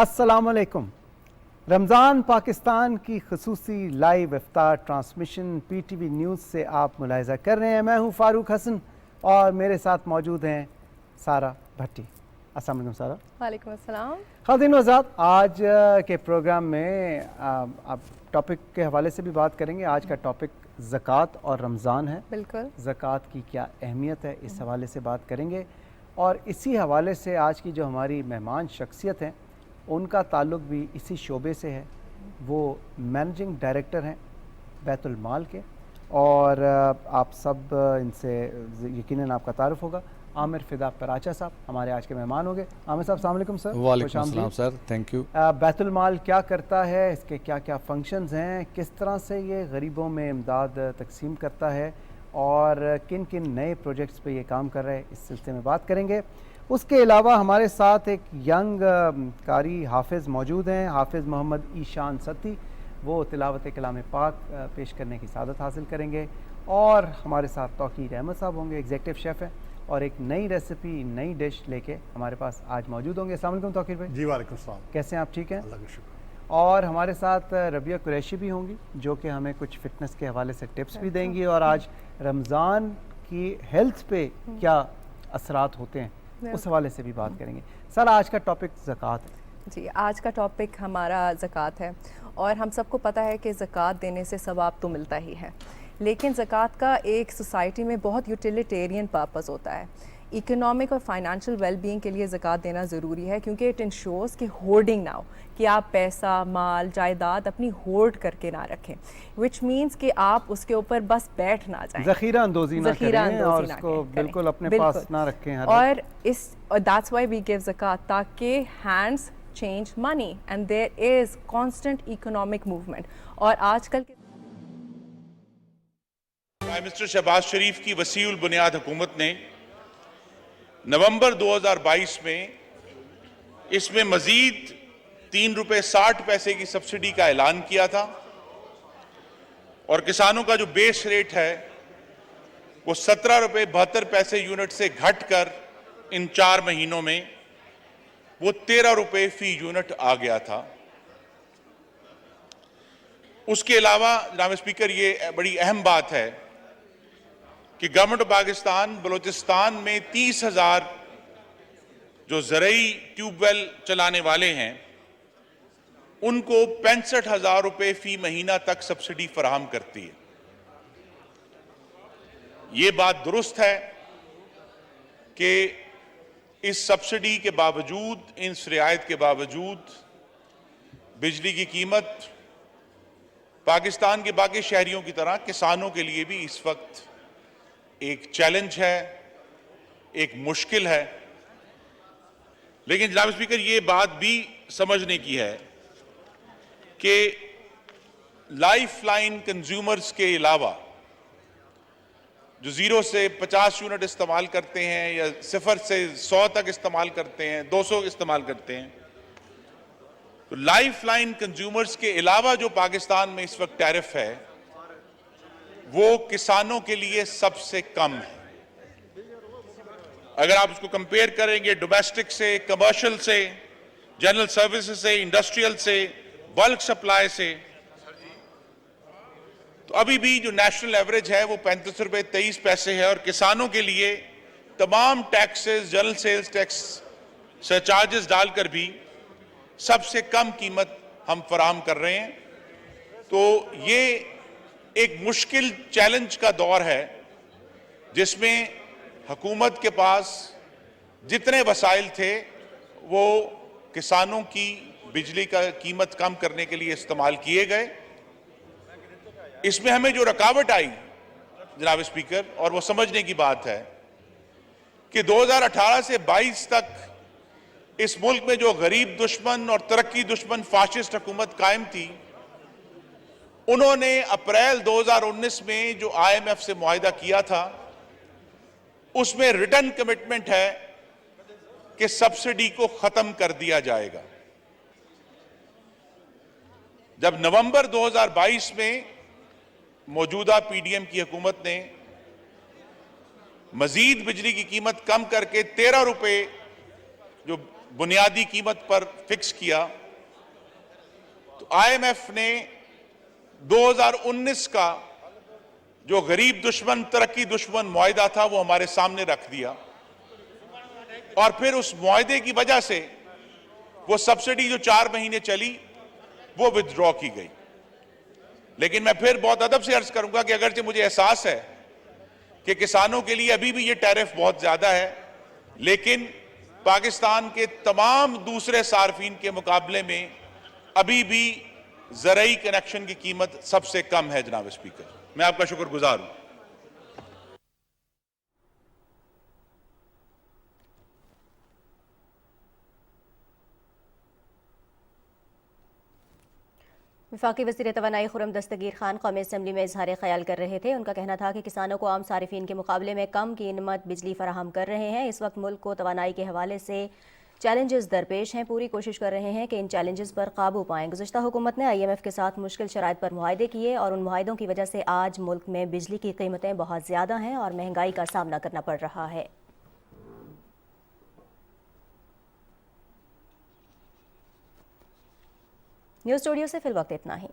अस्सलामुअलैकुम। रमज़ान पाकिस्तान की खसूसी लाइव इफ्तार ट्रांसमिशन PTV न्यूज़ से आप मुलाहिज़ा कर रहे हैं। मैं हूं फ़ारूक हसन और मेरे साथ मौजूद हैं सारा भट्टी। अस्सलाम वालेकुम सारा। वालेकुम अस्सलाम। ख़ातिन वज़ात, आज के प्रोग्राम में आप टॉपिक के हवाले से भी बात करेंगे। आज का टॉपिक ज़कात और रमज़ान है। बिल्कुल। ज़कात की क्या अहमियत है, इस हवाले से बात करेंगे। और इसी हवाले से आज की जो हमारी मेहमान शख्सियत हैं, उनका ताल्लुक़ भी इसी शोबे से है। वो मैनेजिंग डायरेक्टर हैं बैतुल माल के, और आप सब इनसे यकीनन आपका तारुफ़ होगा। आमिर फ़िदा पराचा साहब हमारे आज के मेहमान होंगे। आमिर साहब अस्सलाम वालेकुम सर। वालेकुम अस्सलाम सर, थैंक यू। बैतुल माल क्या करता है, इसके क्या क्या फंक्शंस हैं, किस तरह से ये गरीबों में इमदाद तकसीम करता है और किन किन नए प्रोजेक्ट्स पे ये काम कर रहे हैं, इस सिलसिले में बात करेंगे। उसके अलावा हमारे साथ एक यंग कारी हाफिज़ मौजूद हैं, हाफिज़ मोहम्मद ईशान सत्ती। वो तिलावत कलाम पाक पेश करने की सादत हासिल करेंगे। और हमारे साथ तौकीर अहमद साहब होंगे, एग्जीक्यूटिव शेफ़ हैं, और एक नई रेसिपी, नई डिश लेके हमारे पास आज मौजूद होंगे। अस्सलाम वालेकुम तौकीर भाई। जी वालेकुम सलाम। कैसे हैं आप? ठीक हैं, अल्लाह का शुक्र। और हमारे साथ रबिया कुरैशी भी होंगी, जो कि हमें कुछ फ़िटनेस के हवाले से टिप्स भी देंगी, और आज रमज़ान की हेल्थ पे क्या असरात होते हैं उस हवाले से भी बात करेंगे। सर, आज का टॉपिक ज़कात है। जी, आज का टॉपिक हमारा ज़कात है, और हम सबको पता है कि ज़कात देने से सवाब तो मिलता ही है, लेकिन ज़कात का एक सोसाइटी में बहुत यूटिलिटेरियन पर्पस होता है। इकोनॉमिक और फाइनेंशियल वेलबींग के लिए ज़कात देना ज़रूरी है, क्योंकि इट इंश्योर्स कि होर्डिंग ना हो, कि आप पैसा, माल, जायदाद अपनी होर्ड करके ना रखें, विच मीन्स कि आप उसके ऊपर बस बैठ ना जाएं, ज़ख़ीरा अंदोज़ी ना करें और उसको बिल्कुल अपने पास ना रखें। और दैट्स व्हाई वी गिव ज़कात, ताकि hands change money and there is constant economic movement. और आजकल के प्राइम मिनिस्टर शहबाज शरीफ की वसीउल बुनियाद हुकूमत ने नवंबर 2022 में इसमें मजीद ₹3.60 की सब्सिडी का ऐलान किया था, और किसानों का जो बेस रेट है वो ₹17.72 यूनिट से घटकर इन 4 महीनों में वो ₹13 फी यूनिट आ गया था। उसके अलावा जनाब स्पीकर, ये बड़ी अहम बात है कि गवर्नमेंट ऑफ पाकिस्तान बलूचिस्तान में 30,000 जो ज़रई ट्यूबवेल चलाने वाले हैं, उनको ₹65,000 फी महीना तक सब्सिडी फराहम करती है। ये बात दुरुस्त है कि इस सब्सिडी के बावजूद, इन रियायत के बावजूद, बिजली की कीमत पाकिस्तान के बाकी शहरियों की तरह किसानों के लिए भी इस वक्त एक चैलेंज है, एक मुश्किल है। लेकिन जनाब स्पीकर, ये बात भी समझने की है कि लाइफलाइन कंज्यूमर्स के अलावा जो 0 से 50 यूनिट इस्तेमाल करते हैं, या 0 से 100 तक इस्तेमाल करते हैं, 200 इस्तेमाल करते हैं, तो लाइफलाइन कंज्यूमर्स के अलावा जो पाकिस्तान में इस वक्त टैरिफ है वो किसानों के लिए सबसे कम है। अगर आप उसको कंपेयर करेंगे डोमेस्टिक से, कमर्शियल से, जनरल सर्विसेज से, इंडस्ट्रियल से, बल्क सप्लाई से, तो अभी भी जो नेशनल एवरेज है वो ₹35.23 है, और किसानों के लिए तमाम taxes, general sales tax, surcharges डालकर भी सबसे कम कीमत हम फराहम कर रहे हैं। तो ये एक मुश्किल चैलेंज का दौर है, जिसमें हुकूमत के पास जितने वसाइल थे वो किसानों की बिजली का कीमत कम करने के लिए इस्तेमाल किए गए। इसमें हमें जो रुकावट आई जनाब स्पीकर, और वो समझने की बात है कि 2018 से 22 तक इस मुल्क में जो गरीब दुश्मन और तरक्की दुश्मन फाशिस्ट हुकूमत कायम थी, उन्होंने अप्रैल 2019 में जो IMF से मुआहिदा किया था, उसमें रिटर्न कमिटमेंट है कि सब्सिडी को खत्म कर दिया जाएगा। जब नवंबर 2022 में मौजूदा PDM की हुकूमत ने मजीद बिजली की कीमत कम करके ₹13 जो बुनियादी कीमत पर फिक्स किया तो आईएमएफ ने 2019 का जो गरीब दुश्मन तरक्की दुश्मन मुआहिदा था वो हमारे सामने रख दिया और फिर उस मुआहिदे की वजह से वो सब्सिडी जो 4 महीने चली वो विथड्रॉ की गई। लेकिन मैं फिर बहुत अदब से अर्ज करूंगा कि अगरचे मुझे एहसास है कि किसानों के लिए अभी भी ये टैरिफ बहुत ज्यादा है, लेकिन पाकिस्तान के तमाम दूसरे सार्फिन के मुकाबले में अभी भी ज़रई कनेक्शन की कीमत सबसे कम है। जनाब स्पीकर, मैं आपका शुक्रगुजार हूं। वफाकी वज़ीर तवानाई खुर्रम दस्तगीर खान कौमी असम्बली में इजहार ख्याल कर रहे थे। उनका कहना था कि किसानों को आम सारिफिन के मुकाबले में कम कीमत बिजली फराहम कर रहे हैं। इस वक्त मुल्क को तवानाई के हवाले से चैलेंजेस दरपेश हैं। पूरी कोशिश कर रहे हैं कि इन चैलेंजेस पर काबू पाएँ। गुज़श्ता हुकूमत ने IMF के साथ मुश्किल शराइत पर मुआहदे किए और उन मुआहदों की वजह से आज मुल्क में बिजली की कीमतें बहुत ज़्यादा हैं और महंगाई का सामना करना पड़ रहा है। न्यूज़ स्टूडियो से फिल वक्त इतना ही।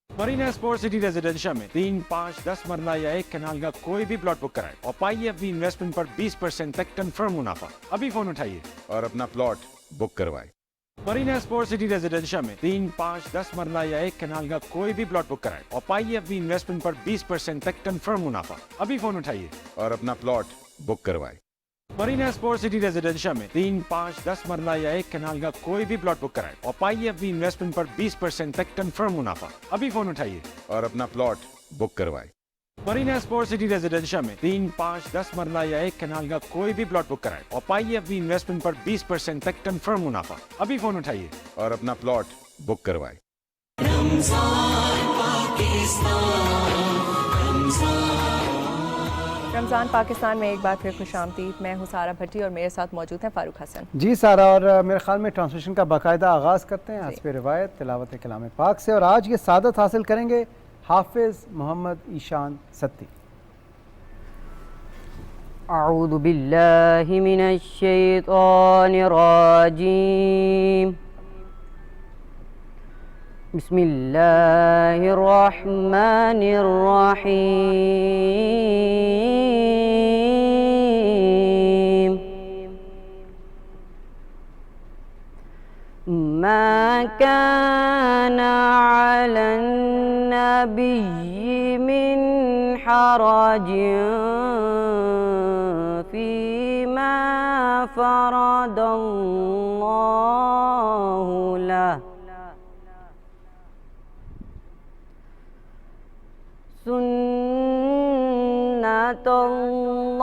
मरीना स्पोर्ट सिटी रेजिडेंशियल में 3, 5, 10 मरला या 1 कनाल का कोई भी प्लॉट बुक कराए और पाइए अपनी इन्वेस्टमेंट पर 20% तक कंफर्म मुनाफा। अभी फोन उठाइए और अपना प्लॉट बुक करवाए। मरीना स्पोर्ट सिटी रेजिडेंशियल में 3, 5, 10 मरला या 1 कनाल का कोई भी प्लॉट बुक कराए और पाइए अपनी इन्वेस्टमेंट पर 20% तक कंफर्म मुनाफा। अभी फोन उठाइए और अपना प्लॉट बुक करवाए। मरीना स्पोर्ट सिटी रेजिडेंशियल में 3, 5, 10 मरला या 1 कनाल का कोई भी प्लॉट बुक कराए और पाइए अपनी इन्वेस्टमेंट पर 20% तक कंफर्म मुनाफा। अभी फोन उठाइए और अपना प्लॉट बुक करवाए। मरीना स्पोर्ट सिटी रेजिडेंशियल में 3, 5, 10 मरला या 1 कनाल का कोई भी प्लॉट बुक कराए और पाइए अपनी इन्वेस्टमेंट पर 20% तक कंफर्म मुनाफा। अभी फोन उठाइए और अपना प्लॉट बुक करवाए। रमज़ान पाकिस्तान में एक बार फिर खुशामदीद। मैं हूँ सारा भट्टी और मेरे साथ मौजूद हैं फारूक हसन। जी सारा, और मेरे ख्याल में ट्रांसमिशन का बाकायदा आगाज़ करते हैं हस्ब रिवायत तिलावत कलाम पाक से, और आज ये सादत हासिल करेंगे हाफिज़ मोहम्मद ईशान सत्ती। अऊज़ु बिल्लाहि मिनश शैतानिर रजीम। बिस्मिल्लाहिर रहमानिर रहीम। मा काना अलन नबिय्यि मिन हरजिन फीमा फरदल्लाहु लह।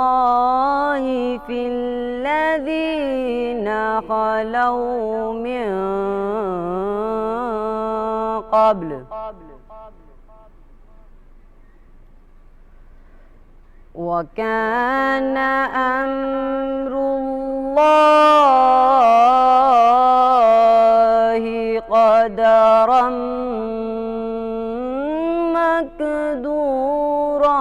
सुन्नतुल्लाहि फिल्लज़ीना खलौ मिन क़ब्ल वकान अम्रुल्लाहि क़दरम मक़दूरा।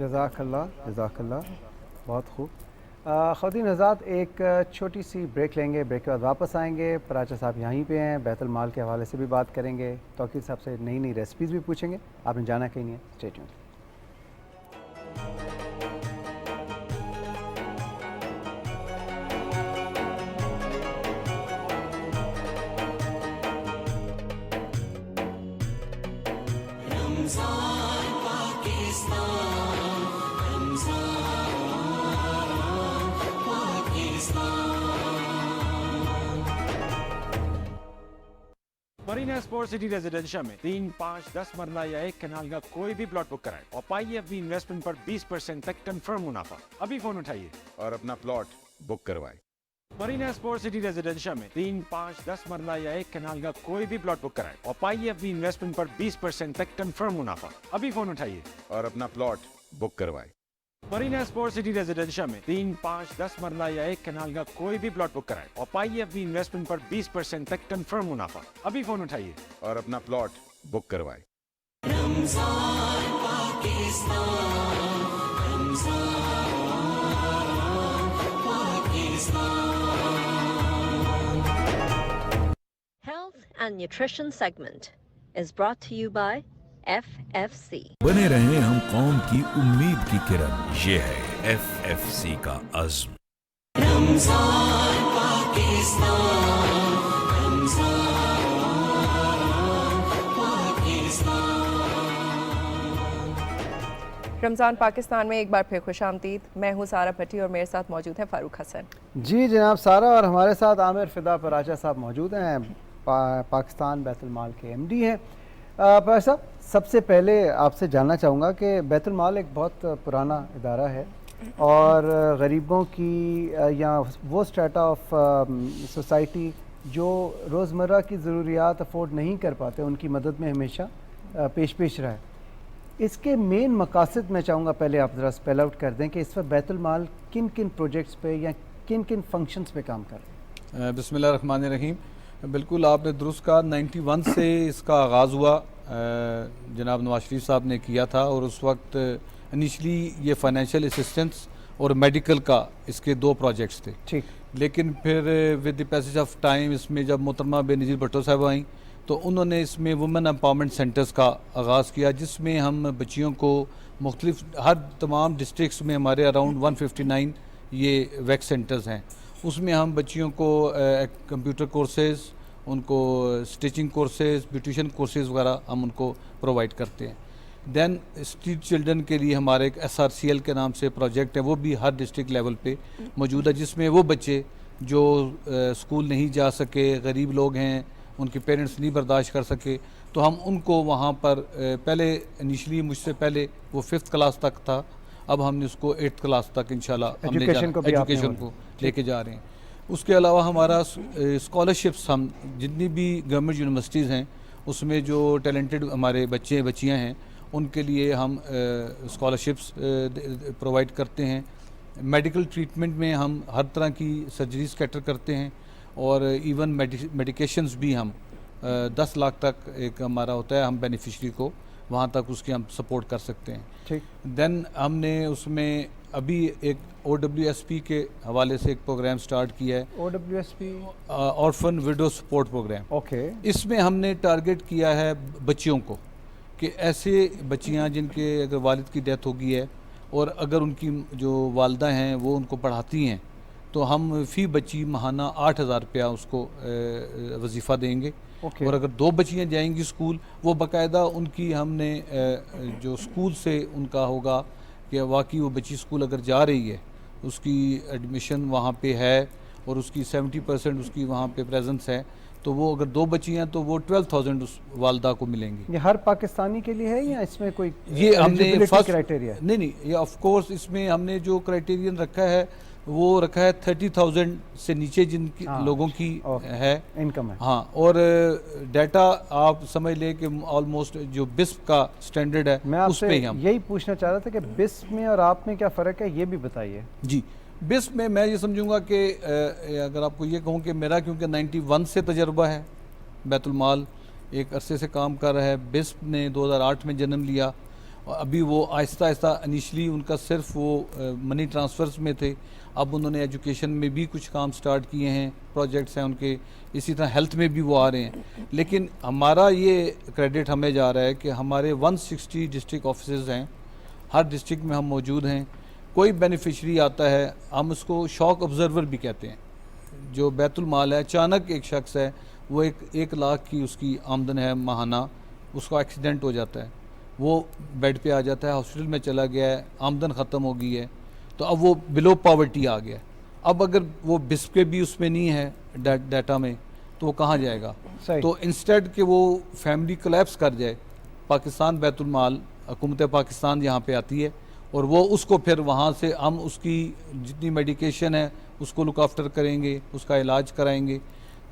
जज़ाकल्लाह बहुत खूब। ख़वातीन हज़रात एक छोटी सी ब्रेक लेंगे, ब्रेक के बाद वापस आएंगे। पराचा साहब यहीं पे हैं, बैतुल माल के हवाले से भी बात करेंगे, तौकीर साहब से नई नई रेसिपीज़ भी पूछेंगे। आपने जाना कहीं नहीं है, stay tuned. Marina sports city residential में 3, 5, 10 मरला या 1 कनाल का कोई भी प्लॉट बुक कराए और पाइए अपनी इन्वेस्टमेंट पर 20% तक कंफर्म मुनाफा। अभी फोन उठाइए और अपना प्लॉट बुक करवाए। मरीना स्पोर्ट्स सिटी रेजिडेंशियल में 3, 5, 10 मरला या 1 कनाल का कोई भी प्लॉट बुक कराए और पाइए अपनी इन्वेस्टमेंट पर 20% तक कंफर्म मुनाफा। अभी फोन उठाइए और अपना प्लॉट बुक करवाए। मरीना स्पोर्ट्स सिटी रेजिडेंशियल में 3, 5, 10 मरला या 1 कनाल का कोई भी प्लॉट बुक कराए और पाइए अपनी इन्वेस्टमेंट पर 20% तक कंफर्म मुनाफा। अभी फोन उठाइए और अपना प्लॉट बुक करवाए। Health and Nutrition segment is brought to you by FFC. बने रहें हम कौम की उम्मीद की किरण, ये है FFC का अज़्म। रमज़ान पाकिस्तान में एक बार फिर खुशामदीद। मैं हूँ सारा भट्टी और मेरे साथ मौजूद है फ़ारूक हसन। जी जनाब सारा, और हमारे साथ आमिर फ़िदा पराचा साहब मौजूद हैं, पाकिस्तान बैतुल माल के MD हैं। पर साहब सबसे पहले आपसे जानना चाहूँगा कि बैतुल माल एक बहुत पुराना इदारा है और गरीबों की या वो स्ट्रेटा ऑफ सोसाइटी जो रोज़मर्रा की ज़रूरियात अफोर्ड नहीं कर पाते, उनकी मदद में हमेशा पेश रहा है। इसके मेन मकासद मैं चाहूँगा पहले आप ज़रा स्पेल आउट कर दें कि इस वक्त बैतुल माल किन किन प्रोजेक्ट्स पे या किन किन फंक्शंस पे काम कर रहे हैं। बिस्मिल्लाहिर्रहमानिर्रहीम, बिल्कुल आपने दुरुस्त कहा। 91 से इसका आगाज़ हुआ, जनाब नवाज शरीफ साहब ने किया था और उस वक्त इनिशली ये फाइनेंशियल असिस्टेंस और मेडिकल का इसके 2 प्रोजेक्ट्स थे। ठीक, लेकिन फिर with the passage of time इसमें जब मोहतरमा बेनज़ीर भुट्टो साहब आई तो उन्होंने इसमें वुमेन एम्पावरमेंट सेंटर्स का आगाज़ किया, जिसमें हम बच्चियों को मुख्तलिफ हर तमाम डिस्ट्रिक्ट्स में हमारे अराउंड 159 ये वैक्स सेंटर्स हैं। उसमें हम बच्चियों को कंप्यूटर कोर्सेज़, उनको स्टिचिंग कोर्सेज़, ब्यूटिशन कोर्सेज़ वगैरह हम उनको प्रोवाइड करते हैं। दैन स्ट्रीट चिल्ड्रन के लिए हमारे एक SRCL के नाम से प्रोजेक्ट है, वो भी हर डिस्ट्रिक्ट लेवल पे मौजूद है, जिसमें वो बच्चे जो स्कूल नहीं जा सके, गरीब लोग हैं, उनके पेरेंट्स नहीं बर्दाश्त कर सके, तो हम उनको वहाँ पर पहले इनिशली मुझसे पहले वो 5th क्लास तक था, अब हमने उसको 8th क्लास तक इंशाल्लाह एजुकेशन को लेके जा रहे हैं। उसके अलावा हमारा स्कॉलरशिप्स, हम जितनी भी गवर्नमेंट यूनिवर्सिटीज़ हैं उसमें जो टैलेंटेड हमारे बच्चे बच्चियाँ हैं उनके लिए हम स्कॉलरशिप्स प्रोवाइड करते हैं। मेडिकल ट्रीटमेंट में हम हर तरह की सर्जरीज कैटर करते हैं और इवन मेडिकेशंस भी हम 10 लाख तक एक हमारा होता है, हम बेनिफिशरी को वहाँ तक उसकी हम सपोर्ट कर सकते हैं। ठीक, देन हमने उसमें अभी एक OWSP के हवाले से एक प्रोग्राम स्टार्ट किया है, OWSP orphan widow support program. Okay, इसमें हमने टारगेट किया है बच्चियों को कि ऐसे बच्चियां जिनके अगर वालिद की डेथ हो गई है और अगर उनकी जो वालदा हैं वो उनको पढ़ाती हैं तो हम फ़ी बच्ची माहाना 8,000 रुपया उसको वजीफ़ा देंगे। और अगर 2 बच्चियां जाएंगी स्कूल, वो बाकायदा उनकी हमने जो स्कूल से उनका होगा कि वाकई वो बच्ची स्कूल अगर जा रही है, उसकी एडमिशन वहाँ पे है और उसकी 70% उसकी वहाँ पे प्रेजेंस है, तो वो अगर 2 बच्ची हैं तो वो 12,000 उस वालदा को मिलेंगी। ये हर पाकिस्तानी के लिए है या इसमें कोई ये हमने फर्स्ट क्राइटेरिया? नहीं, ये ऑफ कोर्स इसमें हमने जो क्राइटेरियन रखा है वो रखा है 30,000 से नीचे जिनकी लोगों की है इनकम है। हाँ, और डाटा आप समझ ले कि ऑलमोस्ट जो बिस्प का स्टैंडर्ड है मैं उस पे ही हम यही पूछना चाह रहा था कि बिस्प में और आप में क्या फ़र्क है, ये भी बताइए। जी, बिस्प में मैं ये समझूंगा कि अगर आपको ये कहूँ कि मेरा क्योंकि 91 से तजर्बा है, बैतुल माल एक अरसे से काम कर रहा है। बिस्प ने 2008 में जन्म लिया और अभी वो आहिस्ता आहिस्ता इनिशली उनका सिर्फ वो मनी ट्रांसफ़र्स में थे, अब उन्होंने एजुकेशन में भी कुछ काम स्टार्ट किए हैं, प्रोजेक्ट्स हैं उनके, इसी तरह हेल्थ में भी वो आ रहे हैं। लेकिन हमारा ये क्रेडिट हमें जा रहा है कि हमारे 160 डिस्ट्रिक्ट ऑफिसेज हैं, हर डिस्ट्रिक्ट में हम मौजूद हैं। कोई बेनिफिशरी आता है, हम उसको शॉक ऑब्जर्वर भी कहते हैं। जो बैतुल माल है, अचानक एक शख्स है, वो 1 लाख की उसकी आमदन है माहाना, उसका एक्सीडेंट हो जाता है, वो बेड पे आ जाता है, हॉस्पिटल में चला गया है, आमदन ख़त्म हो गई है, तो अब वो बिलो पॉवर्टी आ गया। अब अगर वो बिस्प के भी उसमें नहीं है डाटा में, तो वो कहाँ जाएगा? तो इंस्टेड कि वो फैमिली कोलैप्स कर जाए, पाकिस्तान बैतुल माल, हुकूमत पाकिस्तान यहाँ पे आती है और वो उसको फिर वहाँ से हम उसकी जितनी मेडिकेशन है उसको लुक आफ्टर करेंगे, उसका इलाज कराएंगे।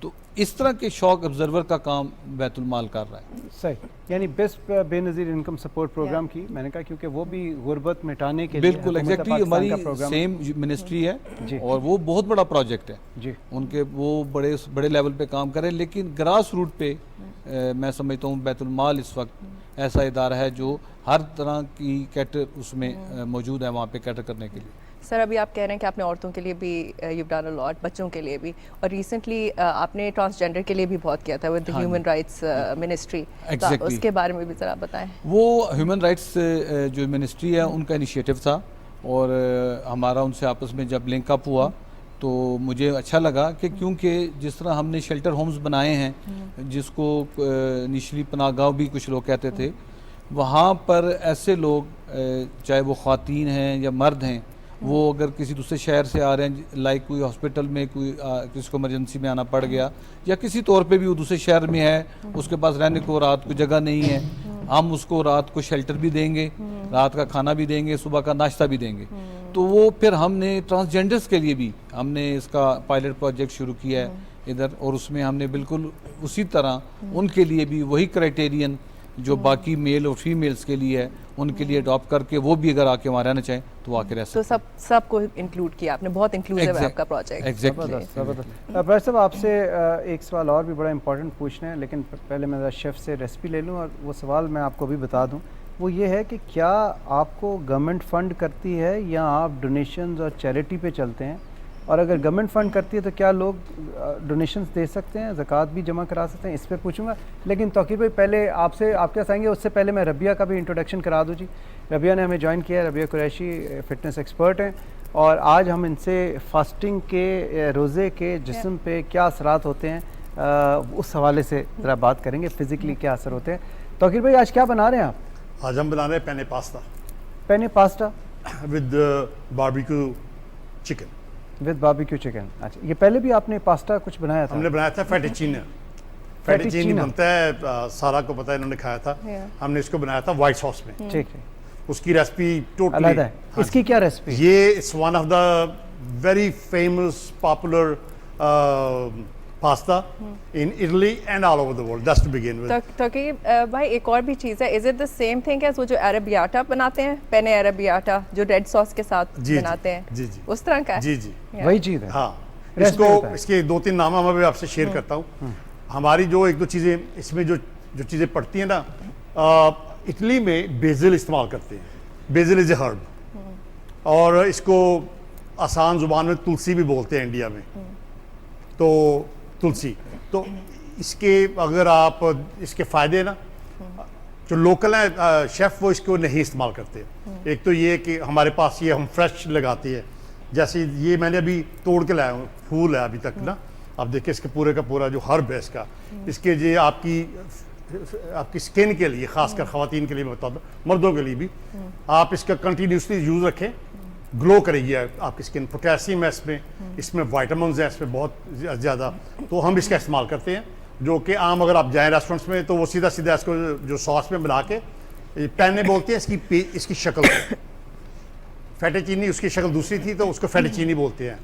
तो इस तरह के शॉक ऑब्जर्वर का काम बैतुल माल कर रहा है। सही, यानी best Benazir income support program की मैंने कहा, क्योंकि वो भी गुर्बत मिटाने के लिए बिल्कुल एग्जैक्टली हमारी सेम मिनिस्ट्री है और वो बहुत बड़ा प्रोजेक्ट है जी। उनके वो बड़े लेवल पे काम करें, लेकिन ग्रास रूट पे मैं समझता हूँ बैतुल माल इस वक्त ऐसा इदारा है जो हर तरह की कैटर उसमें मौजूद है वहाँ पे कैटर करने के लिए। सर, अभी आप कह रहे हैं कि आपने औरतों के लिए भी यू डन अ लॉट, बच्चों के लिए भी, और रिसेंटली आपने ट्रांसजेंडर के लिए भी बहुत किया था with the human rights ministry. तो उसके बारे में भी ज़रा बताएं। वो ह्यूमन राइट्स जो मिनिस्ट्री है उनका इनिशिएटिव था और हमारा उनसे आपस में जब लिंक अप हुआ तो मुझे अच्छा लगा कि क्योंकि जिस तरह हमने शेल्टर होम्स बनाए हैं, जिसको निचली पनाहगाह भी कुछ लोग कहते थे, वहाँ पर ऐसे लोग चाहे वो ख़वातीन हैं या मर्द हैं, वो अगर किसी दूसरे शहर से आ रहे हैं, लाइक कोई हॉस्पिटल में कोई किसी को इमरजेंसी में आना पड़ गया या किसी तौर पे भी वो दूसरे शहर में है, उसके पास रहने को रात को जगह नहीं है, हम उसको रात को शेल्टर भी देंगे, रात का खाना भी देंगे, सुबह का नाश्ता भी देंगे। तो वो फिर हमने ट्रांसजेंडर्स के लिए भी हमने इसका पायलट प्रोजेक्ट शुरू किया है इधर, और उसमें हमने बिल्कुल उसी तरह उनके लिए भी वही क्राइटेरियन जो बाकी मेल और फीमेल्स के लिए है उनके लिए अडॉप्ट करके वो भी अगर आके वहाँ रहना चाहें तो आके रह सकते। तो सबको इंक्लूड किया आपने, बहुत इंक्लूसिव है आपका प्रोजेक्ट। एग्जैक्टली। भाई साहब, आपसे एक सवाल और भी बड़ा इंपॉर्टेंट पूछना है, लेकिन पहले मैं शेफ़ से रेसिपी ले लूँ और वो सवाल मैं आपको भी बता दूँ। वो ये है कि क्या आपको गवर्नमेंट फ़ंड करती है या आप डोनेशंस और चैरिटी पे चलते हैं, और अगर गवर्नमेंट फ़ंड करती है तो क्या लोग डोनेशंस दे सकते हैं, ज़कात भी जमा करा सकते हैं? इस पर पूछूंगा। लेकिन तौकीर भाई, पहले आपसे आप क्या चाहेंगे, उससे पहले मैं रबिया का भी इंट्रोडक्शन करा दूँ। जी, रबिया ने हमें ज्वाइन किया है। रबिया कुरैशी फ़िटनेस एक्सपर्ट हैं और आज हम इनसे फास्टिंग के, रोज़े के जिस्म पे क्या असरात होते हैं उस हवाले से ज़रा बात करेंगे, फ़िज़िकली क्या असर होते हैं। तौकीर भाई, आज क्या बना रहे हैं आप? आज हम बना रहे हैं penne pasta. Penne pasta with barbecue chicken. With barbecue chicken. अच्छा, ये पहले भी आपने पास्ता कुछ बनाया था? हमने बनाया था फेटिचीनी। फेटिचीनी बनता है, सारा को पता है, इन्होंने खाया था। हमने इसको बनाया था वाइट सॉस में। ठीक है। उसकी रेसिपी टोटली अलग है। इसकी क्या रेसिपी? ये it's one of the very famous popular pasta in Italy and all over the world, that's to begin with. तो कि भाई एक और भी चीज़ है, is it the same thing as वो जो अरेबियाटा बनाते हैं, पेने अरेबियाटा जो रेड सॉस के साथ बनाते हैं? जी जी, उस तरह का है? जी जी, वही चीज़ है। हाँ, इसको इसके 2-3 नाम मैं आपसे शेयर करता हूँ। हमारी जो 1-2 चीज़ें इसमें जो चीज़ें पड़ती हैं ना, इटली में बेसिल इस्तेमाल करते हैं। बेसिल इज़ ए हर्ब, और इसको आसान ज़ुबान में तुलसी भी बोलते हैं इंडिया में। तो तुलसी, तो इसके अगर आप इसके फ़ायदे ना, जो लोकल हैं शेफ़ वो इसको नहीं इस्तेमाल करते। एक तो ये कि हमारे पास ये हम फ्रेश लगाते हैं, जैसे ये मैंने अभी तोड़ के लाया हूँ, फूल है अभी तक ना, आप देखिए इसके पूरे का पूरा जो हर्ब है इसका, इसके जो आपकी आपकी स्किन के लिए, खासकर ख़वातीन के लिए मैं बता दूँ, मर्दों के लिए भी आप इसका कंटिन्यूसली यूज़ रखें, ग्लो करेगी आपकी स्किन। पोटेशियम है इसमें वाइटामिन्स हैं इसमें बहुत ज़्यादा, तो हम इसका इस्तेमाल करते हैं। जो कि आम अगर आप जाएँ रेस्टोरेंट्स में तो वो सीधा सीधा इसको जो सॉस में बना के पैने बोलते हैं, इसकी शक्ल फेटेचीनी, उसकी शक्ल दूसरी थी तो उसको फेटेचीनी बोलते हैं,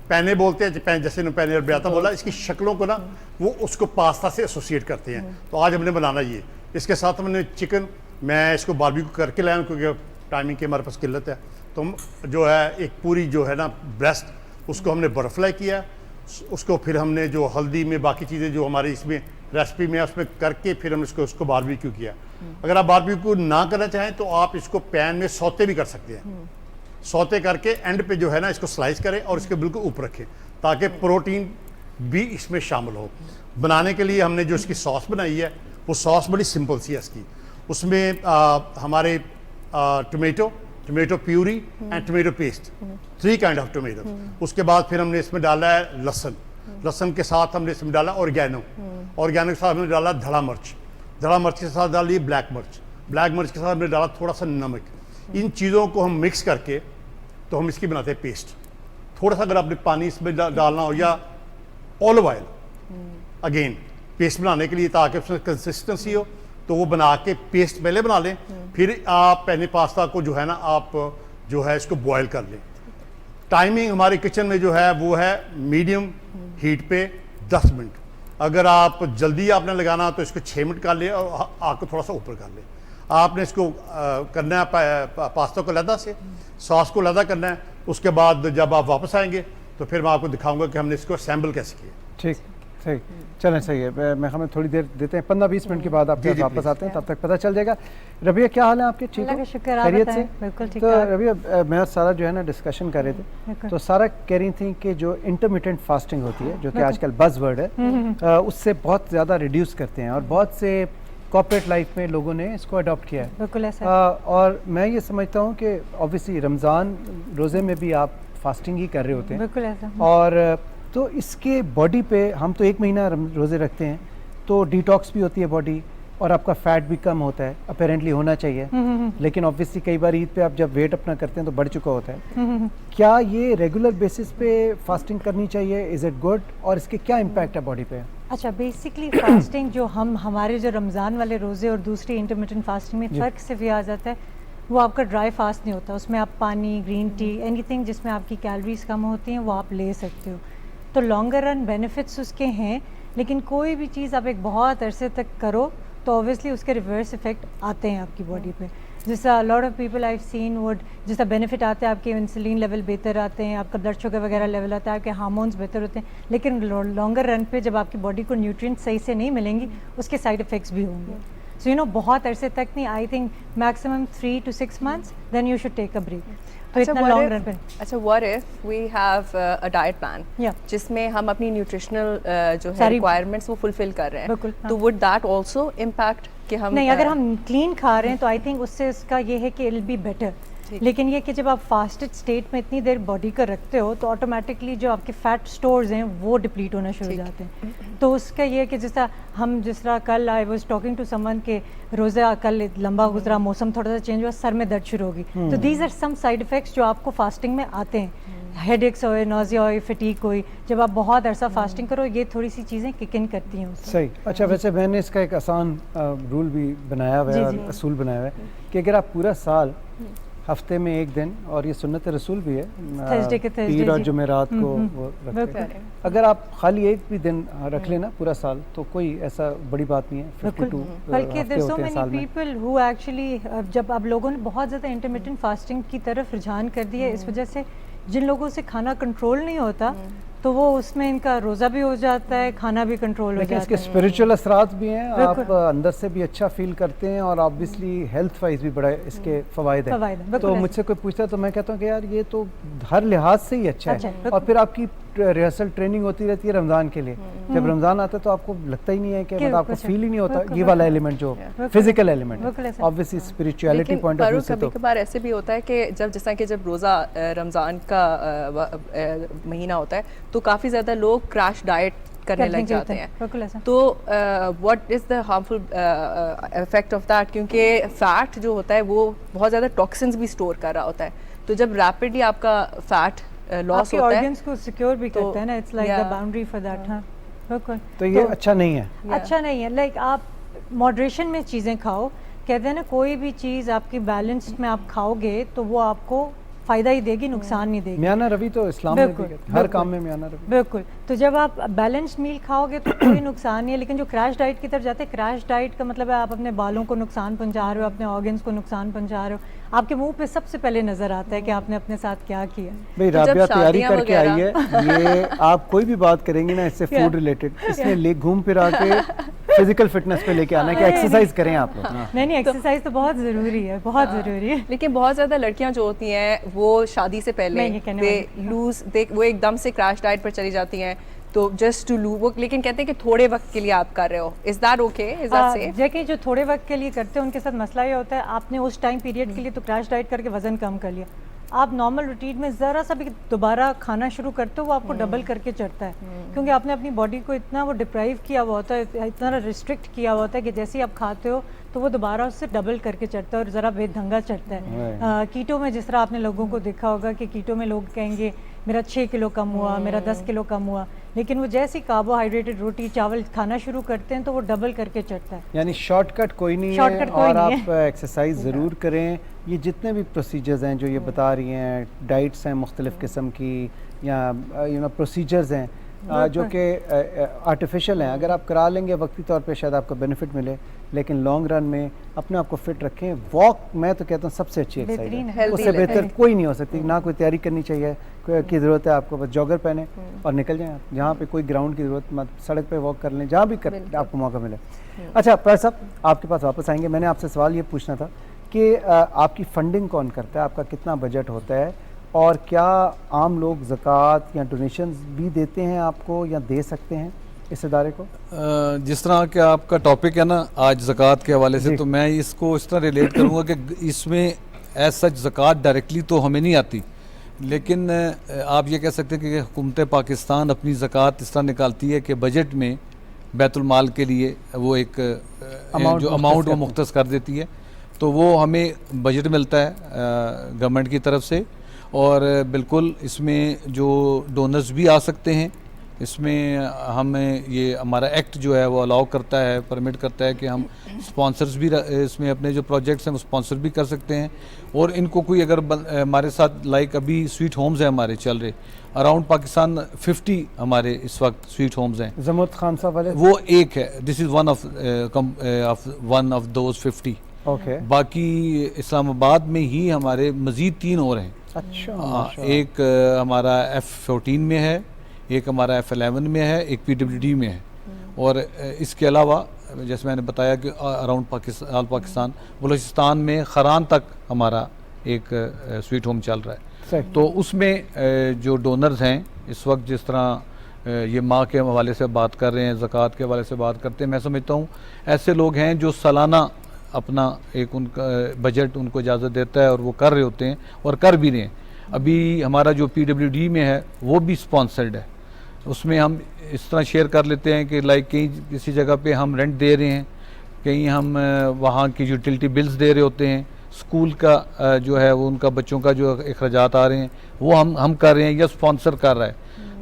पैने बोलते हैं, जैसे पैने और ब्याता बोला, इसकी शक्लों को ना वो उसको पास्ता से एसोसिएट करते हैं। तो आज हमने बनाना ये, इसके साथ हमने चिकन, मैं इसको बारबेक्यू करके लाया हूँ क्योंकि टाइमिंग की हमारे पास किल्लत है। तो हम जो है एक पूरी जो है ना ब्रेस्ट, उसको हमने बटरफ्लाई किया, उसको फिर हमने जो हल्दी में बाकी चीज़ें जो हमारी इसमें रेसिपी में उसमें करके फिर हमने उसको बारबेक्यू किया। अगर आप बारबेक्यू ना करना चाहें तो आप इसको पैन में सौते भी कर सकते हैं, सौते करके एंड पे जो है ना इसको स्लाइस करें और इसके बिल्कुल ऊपर रखें ताकि प्रोटीन भी इसमें शामिल हो। बनाने के लिए हमने जो इसकी सॉस बनाई है वो सॉस बड़ी सिंपल सी है इसकी। उसमें हमारे tomato puree and tomato paste, 3 kind of tomato. उसके बाद फिर हमने इसमें डाला है लहसुन के साथ हमने इसमें डाला ऑर्गेनो के साथ हमने डाला धड़ा मिर्च के साथ डाली ब्लैक मिर्च के साथ हमने डाला थोड़ा सा नमक। इन चीज़ों को हम मिक्स करके तो हम इसकी बनाते हैं पेस्ट। थोड़ा सा अगर आपने पानी इसमें डालना हो या ऑलिव ऑयल, अगेन पेस्ट बनाने के लिए ताकि उसमें कंसिस्टेंसी हो, तो वो बना के पेस्ट पहले बना लें, फिर आप पेने पास्ता को जो है ना आप जो है इसको बॉयल कर लें। टाइमिंग हमारे किचन में जो है वो है मीडियम हीट पे 10 मिनट। अगर आप जल्दी आपने लगाना तो इसको 6 मिनट कर ले और आग को थोड़ा सा ऊपर कर ले। आपने इसको करना है पास्ता को लदा से, सॉस को लदा करना है। उसके बाद जब आप वापस आएंगे तो फिर मैं आपको दिखाऊंगा कि हमने इसको असेंबल कैसे किया। ठीक, सही, चलें, सही है। मैं हमें थोड़ी देर देते हैं, 15-20 मिनट के बाद आपके वापस आते हैं, तब तक पता चल जाएगा। रबिया क्या हाल है आपके? ठीक है, खैरियत से? बिल्कुल ठीक। तो रबिया मैं सारा जो है ना डिस्कशन कर रहे थे, तो सारा कह रही थी कि जो इंटरमिटेंट फास्टिंग होती है, जो कि आजकल बज़ वर्ड है, उससे बहुत ज़्यादा रिड्यूस करते हैं और बहुत से कॉर्पोरेट लाइफ में लोगों ने इसको अडॉप्ट किया है। बिल्कुल ऐसा। और मैं ये समझता हूँ कि ऑब्वियसली रमज़ान रोज़े में भी आप फास्टिंग ही कर रहे होते हैं। बिल्कुल ऐसा। और तो इसके बॉडी पे हम तो 1 महीना रोज़े रखते हैं तो डिटॉक्स भी होती है बॉडी और आपका फैट भी कम होता है, अपेरेंटली होना चाहिए। लेकिन ऑब्वियसली कई बार ईद पे आप जब वेट अपना करते हैं तो बढ़ चुका होता है। क्या ये रेगुलर बेसिस पे फास्टिंग करनी चाहिए? Is it good? और इसके क्या इम्पैक्ट है बॉडी पे? अच्छा, बेसिकली फास्टिंग जो हमारे जो रमज़ान वाले रोज़े और दूसरी इंटरमिटेंट फास्टिंग में फ़र्क सिर्फ ये आ जाता है, वो आपका ड्राई फास्ट नहीं होता। उसमें आप पानी, ग्रीन टी, एनीथिंग जिसमें आपकी कैलोरीज कम होती हैं वो आप ले सकते हो। तो लॉन्गर रन बेनिफिट्स उसके हैं, लेकिन कोई भी चीज़ आप एक बहुत अरसे तक करो तो ऑब्वियसली उसके रिवर्स इफेक्ट आते हैं आपकी बॉडी पे। जैसा lot of people I seen would, जैसा बेनिफिट आते हैं, आपके इंसुलिन लेवल बेहतर आते हैं, आपका ब्लड शुगर वगैरह लेवल आता है, आपके हार्मोन्स बेहतर होते हैं। लेकिन लॉन्गर रन पे जब आपकी बॉडी को न्यूट्रिएंट सही से नहीं मिलेंगी, उसके साइड इफ़ेक्ट्स भी होंगे। सो यू नो बहुत अरसे तक नहीं, I think maximum 3 to 6 months, then you should take a break. तो इतना लॉन्ग रन पे। अच्छा, what if we have a diet plan जिसमें हम अपनी न्यूट्रिशनल जो है रिक्वायरमेंट्स वो फुलफिल कर रहे हैं, तो वुड दैट आल्सो इम्पैक्ट कि हम नहीं, अगर हम क्लीन खा रहे हैं तो आई थिंक उससे इसका ये है कि इट विल बी बेटर। लेकिन ये कि जब आप फास्टेड स्टेट में इतनी देर बॉडी को रखते हो तो ऑटोमेटिकली जो आपके फैट स्टोर्स हैं वो डिप्लीट होना शुरू हो जाते हैं। तो उसका ये कि जिस तरह कल I was talking to someone के रोज़ा कल लंबा गुजरा, मौसम थोड़ा सा चेंज हुआ, सर में दर्द शुरू होगी। तो these are some side effects जो आपको फास्टिंग में आते हैं। हेडेक्स हो, नोज़िया हो, फटीग कोई, जब आप बहुत अरसा फास्टिंग करो ये थोड़ी सी चीज़ें किक इन करती हैं उससे। सही। अच्छा, वैसे मैंने इसका एक आसान रूल भी बनाया हुआ है और असूल बनाया हुआ है कि अगर आप पूरा साल हफ्ते में 1 दिन, और ये सुन्नत रसूल भी है, पीर और जुमेरात को वो रखते हैं, अगर आप खाली 1 भी दिन रख लेना पूरा साल तो कोई ऐसा बड़ी बात नहीं है। 52 बल्कि there so many people who actually, जब अब लोगों ने बहुत ज़्यादा इंटरमिटेंट फास्टिंग की तरफ रुझान कर दिया है, इस वजह से जिन लोगों से खाना कंट्रोल नहीं होता तो वो उसमें इनका रोज़ा भी हो जाता है, खाना भी कंट्रोल हो जाता है। इसके स्पिरिचुअल असरात भी हैं, आप अंदर से भी अच्छा फील करते हैं और ऑब्वियसली हेल्थ वाइज भी बड़ा इसके फ़वाइद हैं। तो मुझसे कोई पूछता है तो मैं कहता हूँ कि यार ये तो हर लिहाज से ही अच्छा है। और फिर आपकी रिहर्सल ट्रेनिंग होती रहती है रमज़ान के लिए। जब रमज़ान आता है तो आपको लगता ही नहीं है कि मतलब आपको फील ही नहीं होता ये वाला एलिमेंट जो physical element, obviously spirituality point of view से। तो कभी-कभार ऐसे भी होता है कि जब रोज़ा रमज़ान का महीना होता है तो काफ़ी ज़्यादा लोग क्रैश डाइट करने लग जाते हैं। तो what is the harmful effect of that, क्योंकि फैट जो होता है वो बहुत ज़्यादा टॉक्सिन्स भी स्टोर कर रहा होता है, तो जब रैपिडली आपका फैट लॉस होता है ऑर्गन्स को सिक्योर भी करता है ना, it's like the boundary for that. हाँ बिल्कुल, तो ये अच्छा नहीं है, अच्छा नहीं है। लाइक आप मॉडरेशन में चीज़ें खाओ, कहते हैं ना कोई भी चीज़ आपकी बैलेंस में आप खाओगे तो वो आपको फ़ायदा ही देगी, नुकसान नहीं देगी। मियाना रवि तो इस्लाम में भी हर काम में मियाना रवि। बिल्कुल, तो जब आप बैलेंस्ड मील खाओगे तो कोई नुकसान नहीं है। लेकिन जो क्रैश डाइट की तरफ जाते हैं, क्रैश डाइट का मतलब है आप अपने बालों को नुकसान पहुंचा रहे हो, अपने ऑर्गन्स को नुकसान पहुंचा रहे हो। आपके मुंह पे सबसे पहले नजर आता है कि आपने अपने साथ क्या किया। भाई राबिया तैयारी करके आई है, ये आप कोई भी बात करेंगे ना इससे फूड रिलेटेड, इसमें ले घूम फिर आके फिजिकल फिटनेस पे लेके आना कि एक्सरसाइज करें आप लोग। नहीं, एक्सरसाइज तो बहुत ज़रूरी है, बहुत ज़रूरी है। लेकिन बहुत ज़्यादा लड़कियां जो होती हैं वो शादी से पहले वो एकदम से क्रैश डाइट पर चली जाती हैं, तो जस्ट टू लूज वो, लेकिन कहते हैं कि थोड़े वक्त के लिए आप कर रहे हो। Is that okay? Is that safe? जैसे जो थोड़े वक्त के लिए करते हैं उनके साथ मसला ये होता है, आपने उस टाइम पीरियड के लिए तो क्रैश डाइट करके वजन कम कर लिया, आप नॉर्मल रूटीन में ज़रा सा भी दोबारा खाना शुरू करते हो वो आपको डबल करके चढ़ता है, क्योंकि आपने अपनी बॉडी को इतना वो डिप्राइव किया हुआ होता है, इतना रिस्ट्रिक्ट किया हुआ होता है कि जैसे ही आप खाते हो तो वो दोबारा उससे डबल करके चढ़ता है और ज़रा बेढंगा चढ़ता है। कीटो में जिस तरह आपने लोगों को देखा होगा कि कीटो में लोग कहेंगे मेरा 6 किलो कम हुआ, मेरा 10 किलो कम हुआ, लेकिन वो जैसे ही कार्बोहाइड्रेटेड रोटी चावल खाना शुरू करते हैं तो वो डबल करके चढ़ता है। यानी शॉर्टकट कोई नहीं है, और आप एक्सरसाइज ज़रूर करें। ये जितने भी प्रोसीजर्स हैं जो ये बता रही हैं, डाइट्स हैं मुख्तलिफ़ किस्म की या प्रोसीजर्स हैं जो कि आर्टिफिशियल हैं, अगर आप करा लेंगे वक्ती तौर पे शायद आपको बेनिफिट मिले, लेकिन लॉन्ग रन में अपने आप को फिट रखें। वॉक मैं तो कहता हूँ सबसे अच्छी एक्सरसाइज है, उससे बेहतर कोई नहीं हो सकती। ना कोई तैयारी करनी चाहिए की ज़रूरत है आपको, बस जॉगर पहने और निकल जाएँ आप, जहाँ पे कोई ग्राउंड की ज़रूरत मत, सड़क पे वॉक कर लें, जहाँ भी आपको मौका मिले। अच्छा प्रयास साहब, आपके पास वापस आएंगे। मैंने आपसे सवाल ये पूछना था कि आपकी फंडिंग कौन करता है, आपका कितना बजट होता है, और क्या आम लोग ज़कात या डोनेशंस भी देते हैं आपको या दे सकते हैं इस इदारे को? जिस तरह के आपका टॉपिक है ना आज ज़कात के हवाले से, तो मैं इसको इस तरह रिलेट करूँगा कि इसमें एज सच ज़कात डायरेक्टली तो हमें नहीं आती, लेकिन आप ये कह सकते हैं कि हुकूमत पाकिस्तान अपनी ज़कात इस तरह निकालती है कि बजट में बैतुल माल के लिए वो एक जो अमाउंट वो मुख्तस कर देती है, तो वो हमें बजट मिलता है गवर्नमेंट की तरफ से। और बिल्कुल इसमें जो डोनर्स भी आ सकते हैं, इसमें हमें ये हमारा एक्ट जो है वो अलाउ करता है, परमिट करता है कि हम स्पॉन्सर्स भी इसमें अपने जो प्रोजेक्ट्स हैं वो स्पॉन्सर भी कर सकते हैं। और इनको कोई अगर हमारे साथ लाइक अभी स्वीट होम्स हैं हमारे चल रहे, अराउंड पाकिस्तान 50 हमारे इस वक्त स्वीट होम्स हैं। जमूत खान साहब वाले वो एक है, this is one of those 50। Okay, बाकी इस्लामाबाद में ही हमारे मज़ीद 3 और हैं। अच्छा, एक हमारा F14 में है, एक हमारा F11 में है, एक PWD में है, और इसके अलावा जैसे मैंने बताया कि अराउंड पाकिस्तान बलूचिस्तान में खरान तक हमारा एक स्वीट होम चल रहा है। तो उसमें जो डोनर्स हैं इस वक्त जिस तरह ये माँ के हवाले से बात कर रहे हैं, ज़कात के हवाले से बात करते हैं, मैं समझता हूँ ऐसे लोग हैं जो सालाना अपना एक उनका बजट उनको इजाज़त देता है और वो कर रहे होते हैं और कर भी रहे हैं। अभी हमारा जो PWD में है वो भी स्पॉन्सर्ड है, उसमें हम इस तरह शेयर कर लेते हैं कि लाइक कहीं किसी जगह पे हम रेंट दे रहे हैं, कहीं हम वहाँ की यूटिलिटी बिल्स दे रहे होते हैं, स्कूल का जो है वो उनका बच्चों का जो अखराजात आ रहे हैं वो हम कर रहे हैं या स्पॉन्सर कर रहा है।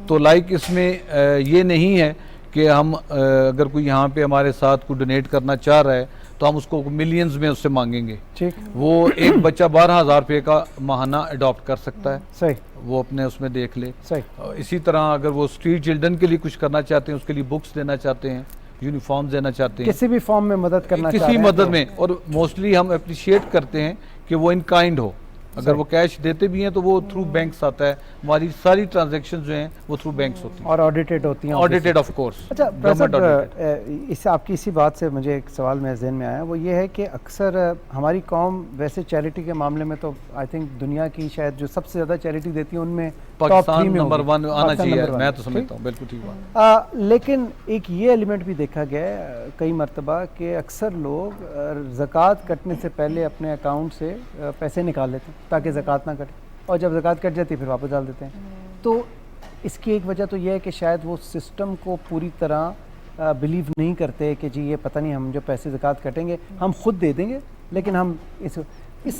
तो लाइक इसमें ये नहीं है कि हम अगर कोई यहाँ पे हमारे साथ कोई डोनेट करना चाह रहा है तो हम उसको मिलियंस में उससे मांगेंगे। ठीक, वो एक बच्चा 12,000 रुपये का माहाना अडॉप्ट कर सकता है, सही, वो अपने उसमें देख ले। सही। इसी तरह अगर वो स्ट्रीट चिल्ड्रन के लिए कुछ करना चाहते हैं, उसके लिए बुक्स देना चाहते हैं, यूनिफॉर्म देना चाहते हैं, किसी भी फॉर्म में मदद करना चाहते हैं, किसी मदद में, और मोस्टली हम अप्रिशिएट करते हैं कि वो इन काइंड हो। अगर वो कैश देते भी हैं तो वो थ्रू बैंक्स आता है, हमारी सारी ट्रांजैक्शंस जो हैं वो थ्रू बैंक्स होती हैं और ऑडिटेड होती हैं, ऑडिटेड ऑफ कोर्स। अच्छा, इस आपकी इसी बात से मुझे एक सवाल मेरे ज़हन में आया, वो ये है कि अक्सर हमारी कौम वैसे चैरिटी के मामले में तो आई थिंक दुनिया की शायद जो सबसे ज़्यादा चैरिटी देती है उनमें पाकिस्तान नंबर 1 आना चाहिए, मैं तो समझता हूँ, बिल्कुल ठीक बात। लेकिन एक ये एलिमेंट भी देखा गया है कई मरतबा कि अक्सर लोग ज़कात कटने से पहले अपने अकाउंट से पैसे निकाल लेते हैं ताकि ज़कात ना कटे, और जब ज़कात कट जाती है फिर वापस डाल देते हैं। तो इसकी एक वजह तो यह है कि शायद वो सिस्टम को पूरी तरह बिलीव नहीं करते कि जी ये पता नहीं हम जो पैसे ज़कात कटेंगे हम खुद दे देंगे, लेकिन हम इस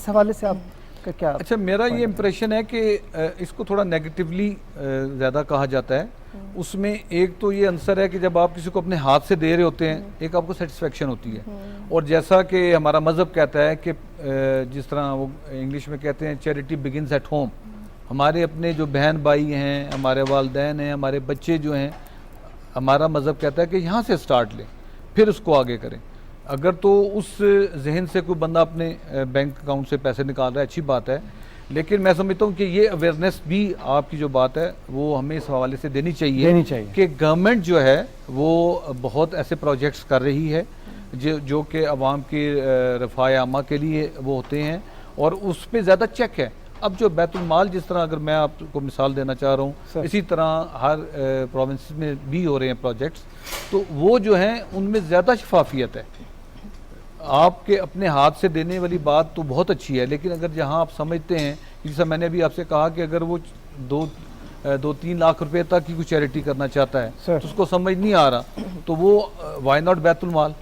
हवाले से आपका क्या? अच्छा, मेरा ये इम्प्रेशन है कि इसको थोड़ा नेगेटिवली ज़्यादा कहा जाता है। उसमें एक तो ये आंसर है कि जब आप किसी को अपने हाथ से दे रहे होते हैं एक आपको सेटिस्फेक्शन होती है, और जैसा कि हमारा मज़हब कहता है कि जिस तरह वो इंग्लिश में कहते हैं चैरिटी बिगिनस एट होम, हमारे अपने जो बहन भाई हैं, हमारे वालिदैन हैं, हमारे बच्चे जो हैं, हमारा मज़हब कहता है कि यहाँ से स्टार्ट लें फिर उसको आगे करें। अगर तो उस जहन से कोई बंदा अपने बैंक अकाउंट से पैसे निकाल रहा है, अच्छी बात है, लेकिन मैं समझता हूँ कि ये अवेयरनेस भी आपकी जो बात है वो हमें इस हवाले से देनी चाहिए कि गवर्नमेंट जो है वो बहुत ऐसे प्रोजेक्ट्स कर रही है जो कि आवाम की रफ़ाए आमा के लिए वो होते हैं, और उस पर ज़्यादा चेक है। अब जो बैतुल माल, जिस तरह अगर मैं आपको मिसाल देना चाह रहा हूँ, इसी तरह हर प्रोविंस में भी हो रहे हैं प्रोजेक्ट्स, तो वो जो हैं उनमें ज़्यादा शफाफियत है। आपके अपने हाथ से देने वाली बात तो बहुत अच्छी है, लेकिन अगर जहाँ आप समझते हैं, जैसा मैंने अभी आपसे कहा कि अगर वो 2-3 लाख रुपए तक की कोई चैरिटी करना चाहता है तो उसको समझ नहीं आ रहा, तो वो वाई नॉट बैतुल माल,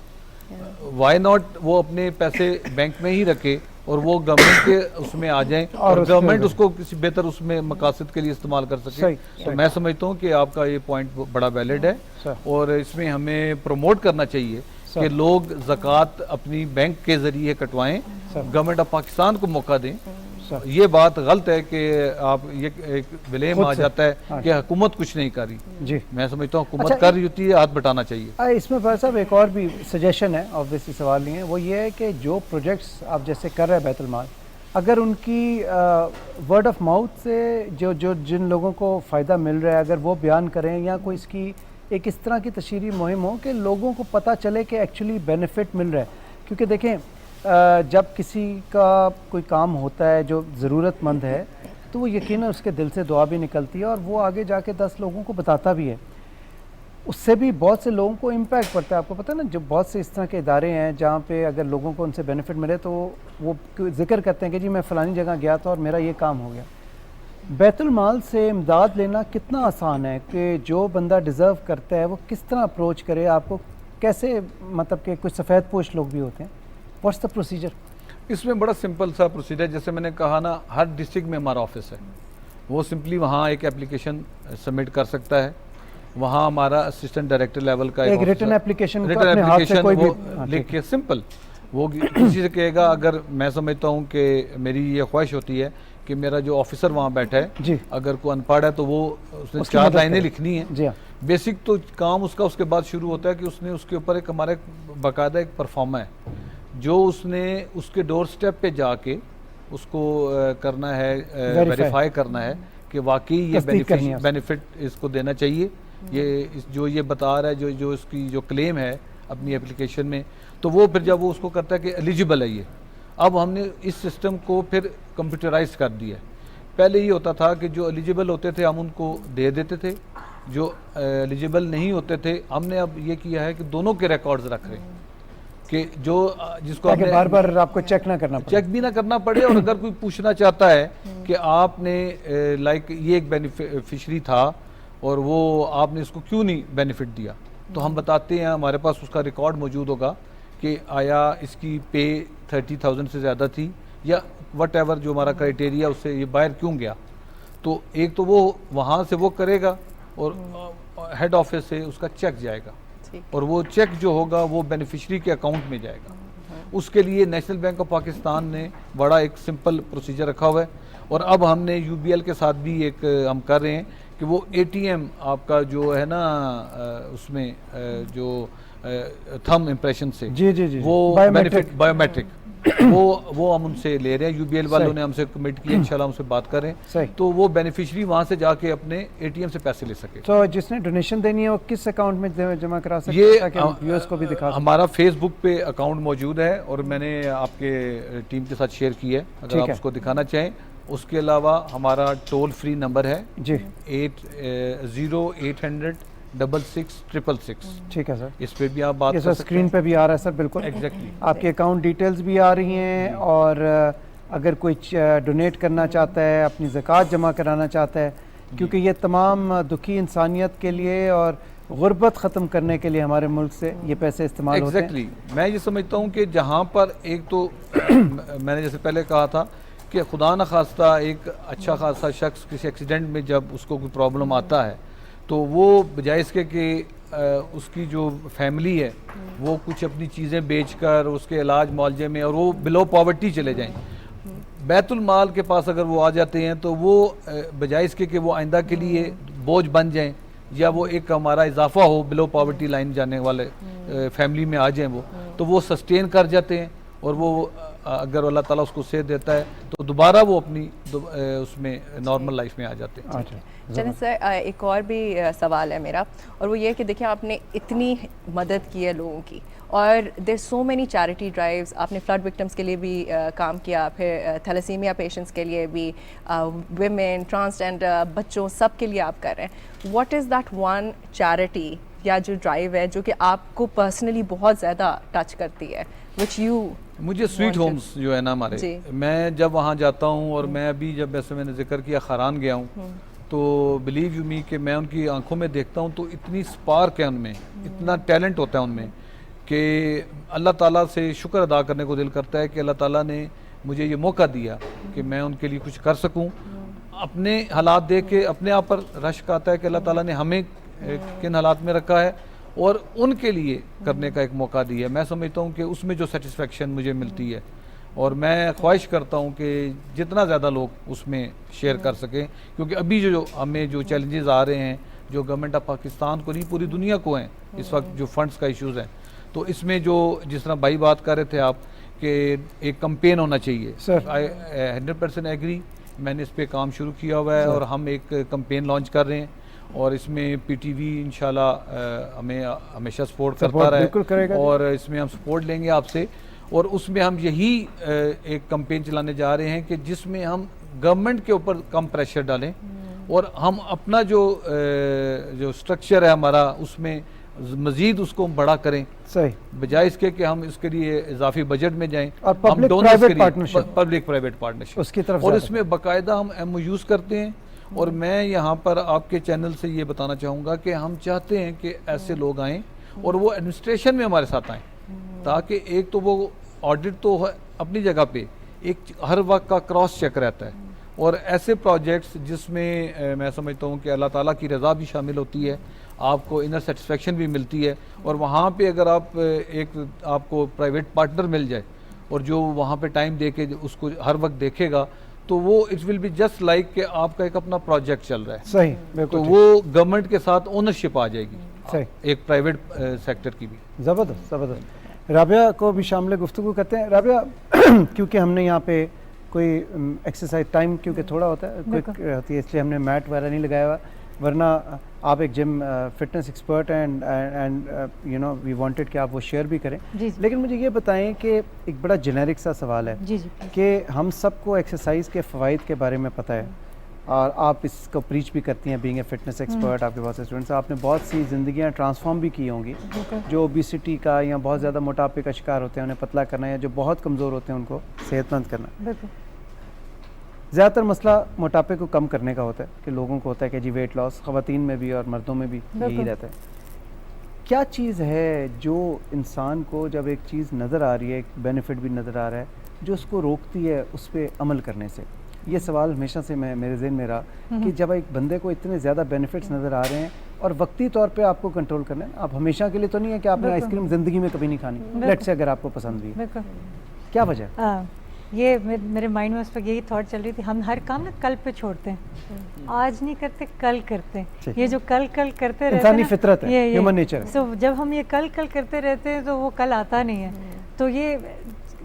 वाई नॉट वो अपने पैसे बैंक में ही रखे और वो गवर्नमेंट के उसमें आ जाएं और गवर्नमेंट उसको किसी बेहतर उसमें मकासद के लिए इस्तेमाल कर सके। तो मैं समझता हूँ कि आपका ये पॉइंट बड़ा वैलिड है, और इसमें हमें प्रमोट करना चाहिए कि लोग ज़कात अपनी बैंक के ज़रिए कटवाएं, गवर्नमेंट ऑफ पाकिस्तान को मौका दें। ये बात गलत है कि आप ये एक ब्लेम आ जाता है कि हुकूमत कुछ नहीं कर रही। जी, मैं समझता हूँ हुकूमत कर रही होती है, हाथ बटाना चाहिए। इसमें भाई साहब एक और भी सजेशन है, ऑब्वियसली सवाल नहीं है, वो ये है कि जो प्रोजेक्ट्स आप जैसे कर रहे हैं बैतुल माल, अगर उनकी वर्ड ऑफ माउथ से जो जिन लोगों को फ़ायदा मिल रहा है अगर वो बयान करें, या कोई इसकी एक इस तरह की तशहीरी मुहिम हो कि लोगों को पता चले कि एक्चुअली बेनिफिट मिल रहा है। क्योंकि देखें जब किसी का कोई काम होता है जो ज़रूरतमंद है तो वो यकीनन उसके दिल से दुआ भी निकलती है और वो आगे जाके 10 लोगों को बताता भी है, उससे भी बहुत से लोगों को इम्पैक्ट पड़ता है। आपको पता है ना, जो बहुत से इस तरह के इदारे हैं जहाँ पे अगर लोगों को उनसे बेनिफिट मिले तो वो जिक्र करते हैं कि जी मैं फ़लानी जगह गया था और मेरा ये काम हो गया। बैतुल माल से इमदाद लेना कितना आसान है कि जो बंदा डिज़र्व करता है वो किस तरह अप्रोच करे, आपको कैसे, मतलब कि कुछ सफ़ेद पोश लोग भी होते हैं, व्हाट्स द प्रोसीजर? इसमें बड़ा सिंपल सा प्रोसीजर है। जैसे मैंने कहा ना, हर डिस्ट्रिक्ट में हमारा ऑफिस है, वो सिंपली वहाँ एक एप्लीकेशन सबमिट कर सकता है। वहाँ हमारा असिस्टेंट डायरेक्टर लेवल का एक रिटन एप्लीकेशन लिख के सिंपल वो किसी से कहेगा, अगर मैं समझता हूँ कि मेरी ये ख्वाहिश होती है कि मेरा जो ऑफिसर वहाँ बैठा है अगर कोई अनपढ़ है तो वो उसने 4 लाइनें लिखनी है बेसिक, तो काम उसके बाद शुरू होता है कि उसने उसके ऊपर एक हमारे बाकायदा एक परफॉर्मा है जो उसने उसके डोर स्टेप पे जाके उसको करना है, वेरीफाई करना है कि वाकई ये बेनिफिट इसको देना चाहिए, ये जो ये बता रहा है, जो इसकी जो क्लेम है अपनी एप्लीकेशन में, तो वो फिर जब वो उसको करता है कि एलिजिबल है ये। अब हमने इस सिस्टम को फिर कंप्यूटराइज कर दिया है। पहले ये होता था कि जो एलिजिबल होते थे हम उनको दे देते थे, जो एलिजिबल नहीं होते थे हमने अब ये किया है कि दोनों के रिकॉर्ड्स रख रहे हैं कि जो जिसको आपने बार बार आपको चेक ना करना पड़े, चेक भी ना करना पड़े, और अगर कोई पूछना चाहता है कि आपने लाइक ये एक बेनिफिशरी था और वो आपने इसको क्यों नहीं बेनिफिट दिया, तो हम बताते हैं, हमारे पास उसका रिकॉर्ड मौजूद होगा कि आया इसकी पे 30,000 से ज़्यादा थी या वट एवर जो हमारा क्राइटेरिया उससे ये बाहर क्यों गया। तो एक तो वो वहाँ से वो करेगा और हेड ऑफिस से उसका चेक जाएगा और वो चेक जो होगा वो बेनिफिशरी के अकाउंट में जाएगा। उसके लिए नेशनल बैंक ऑफ पाकिस्तान ने बड़ा एक सिंपल प्रोसीजर रखा हुआ है, और अब हमने UBL के साथ भी एक हम कर रहे हैं कि वो ATM आपका जो है ना उसमें जो थंब इम्प्रेशन से जी वो बेनिफिट बायोमेट्रिक वो हम उनसे ले रहे हैं। UBL वालों ने हमसे कमिट किया, इंशाल्लाह हमसे बात करें तो वो बेनिफिशरी वहाँ से जाके अपने ATM से पैसे ले सके। तो जिसने डोनेशन देनी है वो किस अकाउंट में जमा करा सकते हैं ताकि हम व्यूअर्स को भी दिखा? हमारा फेसबुक पे अकाउंट मौजूद है और मैंने आपके टीम के साथ शेयर की है, अगर आप उसको दिखाना चाहें। उसके अलावा हमारा टोल फ्री नंबर है जी 0800-666-666। ठीक है सर, इस पे भी आप बात कर सकते हैं। स्क्रीन पे भी आ रहा है सर, बिल्कुल एग्जैक्टली आपके अकाउंट डिटेल्स भी आ रही हैं, और अगर कोई डोनेट करना चाहता है, अपनी ज़कात जमा कराना चाहता है, क्योंकि ये तमाम दुखी इंसानियत के लिए और गुर्बत ख़त्म करने के लिए हमारे मुल्क से ये पैसे इस्तेमाल होते हैं। मैं ये समझता हूँ कि जहाँ पर एक तो मैंने जैसे पहले कहा था कि खुदा न खास्ता एक अच्छा खासा शख्स किसी एक्सीडेंट में जब उसको कोई प्रॉब्लम आता है तो वो बजाय इसके कि उसकी जो फैमिली है वो कुछ अपनी चीज़ें बेचकर उसके इलाज मुआवजे में और वो बिलो पॉवर्टी चले जाएं, बैतुल माल के पास अगर वो आ जाते हैं तो वो बजाय इसके कि वो आइंदा के लिए बोझ बन जाएं या वो एक हमारा इजाफा हो बिलो पॉवर्टी लाइन जाने वाले फैमिली में आ जाएं तो वो सस्टेन कर जाते हैं और वो अगर अल्लाह ताला उसको सेहत देता है तो दोबारा वो अपनी उसमें नॉर्मल लाइफ में आ जाते हैं। चलिए सर, एक और भी सवाल है मेरा, और वो ये है कि देखिए आपने इतनी मदद की है लोगों की और there so many charity drives, आपने फ्लड विक्टिम्स के लिए भी काम किया, फिर थैलेसीमिया पेशेंट्स के लिए भी, विमेन, ट्रांसजेंडर, बच्चों, सब के लिए आप कर रहे हैं। What is that one charity या जो ड्राइव है जो कि आपको पर्सनली बहुत ज़्यादा टच करती है, विच यू? मुझे स्वीट होम्स जो है ना हमारे, मैं जब वहाँ जाता हूँ और मैं अभी जब वैसे मैंने जिक्र किया खारान गया हूँ तो बिलीव यू मी कि मैं उनकी आंखों में देखता हूँ तो इतनी स्पार्क है उनमें, इतना टैलेंट होता है उनमें कि अल्लाह ताला से शुक्र अदा करने को दिल करता है कि अल्लाह ताला ने मुझे ये मौका दिया कि मैं उनके लिए कुछ कर सकूँ। अपने हालात देख के अपने आप पर रश्क आता है कि अल्लाह ताला ने हमें किन हालात में रखा है और उनके लिए करने का एक मौका दिया है। मैं समझता हूँ कि उसमें जो सेटिस्फेक्शन मुझे मिलती है और मैं ख्वाहिश करता हूँ कि जितना ज़्यादा लोग उसमें शेयर कर सकें, क्योंकि अभी जो हमें जो चैलेंजेस आ रहे हैं जो गवर्नमेंट ऑफ पाकिस्तान को नहीं पूरी दुनिया को हैं इस वक्त, जो फंड्स का इश्यूज़ हैं, तो इसमें जो जिस तरह भाई बात कर रहे थे आप कि एक कंपेन होना चाहिए, आई 100% एग्री। मैंने इस पर काम शुरू किया हुआ है और हम एक कंपेन लॉन्च कर रहे हैं और इसमें पीटीवी इंशाल्लाह हमें हमेशा सपोर्ट करता रहे और इसमें हम सपोर्ट लेंगे आपसे। और उसमें हम यही एक कंपेन चलाने जा रहे हैं कि जिसमें हम गवर्नमेंट के ऊपर कम प्रेशर डालें और हम अपना जो स्ट्रक्चर है हमारा उसमें मजीद उसको बड़ा करें, सही, बजाय इसके कि हम इसके लिए इजाफी बजट में जाएं और पब्लिक प्राइवेट पार्टनरशिप उसकी तरफ, और इसमें बाकायदा हम MOUs करते हैं। और मैं यहाँ पर आपके चैनल से ये बताना चाहूँगा कि हम चाहते हैं कि ऐसे लोग आएँ और वो एडमिनिस्ट्रेशन में हमारे साथ आएँ, ताकि एक तो वो ऑडिट तो अपनी जगह पे एक हर वक्त का क्रॉस चेक रहता है और ऐसे प्रोजेक्ट्स जिसमें मैं समझता हूँ कि अल्लाह ताला की रज़ा भी शामिल होती है, आपको इनर सेटिस्फेक्शन भी मिलती है। और वहाँ पे अगर आप आपको प्राइवेट पार्टनर मिल जाए और जो वहाँ पे टाइम दे के उसको हर वक्त देखेगा तो वो it will be just like कि आपका एक अपना प्रोजेक्ट चल रहा है। सही, तो वो गवर्नमेंट के साथ ओनरशिप आ जाएगी, सही, एक प्राइवेट सेक्टर की भी। ज़बरदस्त ज़बरदस्त। राबिया को भी शामिल गुफ्तगू करते हैं। राबिया, क्योंकि हमने यहाँ पे कोई एक्सरसाइज टाइम क्योंकि थोड़ा होता है, क्विक होती है, इसलिए हमने मैट वगैरह नहीं लगाया हुआ, वरना आप एक gym fitness expert and you know we wanted कि आप वो शेयर भी करें। लेकिन मुझे ये बताएं कि एक बड़ा जेनेरिक सा सवाल है कि हम सबको एक्सरसाइज के फ़वाइद के बारे में पता है और आप इसको प्रीच भी करती हैं बीइंग ए फिटनेस एक्सपर्ट, आपके बहुत से स्टूडेंट्स, आपने बहुत सी ज़िंदगियाँ ट्रांसफॉर्म भी की होंगी, जो ओबेसिटी का या बहुत ज़्यादा मोटापे का शिकार होते हैं उन्हें पतला करना, या जो बहुत कमज़ोर होते हैं उनको सेहतमंद करना। ज़्यादातर मसला मोटापे को कम करने का होता है कि लोगों को होता है कि जी वेट लॉस, ख़वातीन में भी और मर्दों में भी यही रहता है। क्या चीज़ है जो इंसान को जब एक चीज़ नज़र आ रही है, एक बेनिफिट भी नज़र आ रहा है, जो उसको रोकती है उस पर अमल करने से? ये सवाल हमेशा से मेरे ज़हन में रहा कि जब एक बंदे को इतने ज़्यादा बेनिफिट्स नज़र आ रहे हैं और वक्ती तौर पे आपको कंट्रोल करना है, आप हमेशा के लिए तो नहीं है कि आपने आइसक्रीम ज़िंदगी में कभी नहीं खानी, लेट से अगर आपको पसंद भी है, क्या वजह? ये मेरे माइंड में उस पर यही थॉट चल रही थी, हम हर काम ना कल पे छोड़ते हैं, आज नहीं करते कल करते हैं। ये जो कल करते रहते हैं, इंसानी फितरत है, ह्यूमन नेचर है। सो जब हम ये कल करते रहते हैं तो वो कल आता नहीं है। तो ये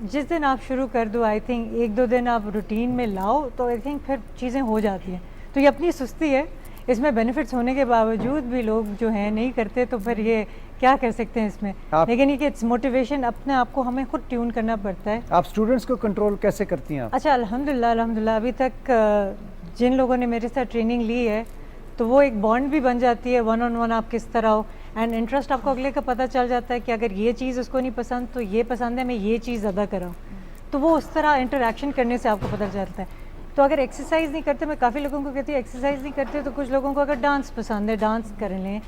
जिस दिन आप शुरू कर दो, आई थिंक 1-2 दिन आप रूटीन में लाओ तो आई थिंक फिर चीज़ें हो जाती हैं। तो ये अपनी सुस्ती है, इसमें बेनिफिट्स होने के बावजूद भी लोग जो हैं नहीं करते, तो फिर ये क्या कर सकते हैं इसमें। लेकिन ये कि इट्स मोटिवेशन, अपने आप को हमें खुद ट्यून करना पड़ता है। आप स्टूडेंट्स को कंट्रोल कैसे करती हैं आप? अच्छा, अल्हम्दुलिल्लाह अभी तक जिन लोगों ने मेरे साथ ट्रेनिंग ली है तो वो एक बॉन्ड भी बन जाती है, 1-on-1 आप किस तरह हो, एंड इंटरेस्ट आपको अगले का पता चल जाता है कि अगर ये चीज़ उसको नहीं पसंद तो ये पसंद है, मैं ये चीज़ ज़्यादा कराऊँ, तो वो उस तरह इंटरेक्शन करने से आपको पता चलता है। तो अगर एक्सरसाइज नहीं करते, मैं काफ़ी लोगों को कहती हूँ एक्सरसाइज नहीं करते, तो कुछ लोगों को अगर डांस पसंद है डांस कर लें,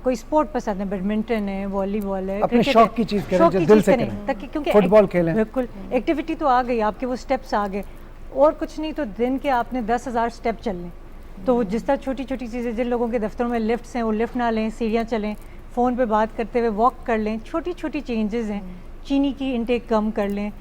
कोई स्पोर्ट पसंद है, बैडमिंटन है, वॉलीबॉल है, अपने शौक की चीज़ करें, जो दिल से करें, ताकि क्योंकि फुटबॉल खेलें, बिल्कुल एक्टिविटी तो आ गई, आपके वो स्टेप्स आ गए, और कुछ नहीं तो दिन के आपने 10,000 स्टेप चल लें। तो जिस तरह छोटी छोटी चीज़ें, जिन लोगों के दफ्तरों में लिफ्ट्स हैं वो लिफ्ट ना लें, सीढ़ियाँ चलें, फ़ोन पे बात करते हुए वॉक कर लें, छोटी छोटी चेंजेस हैं। चीनी की इनटेक कम कर लें।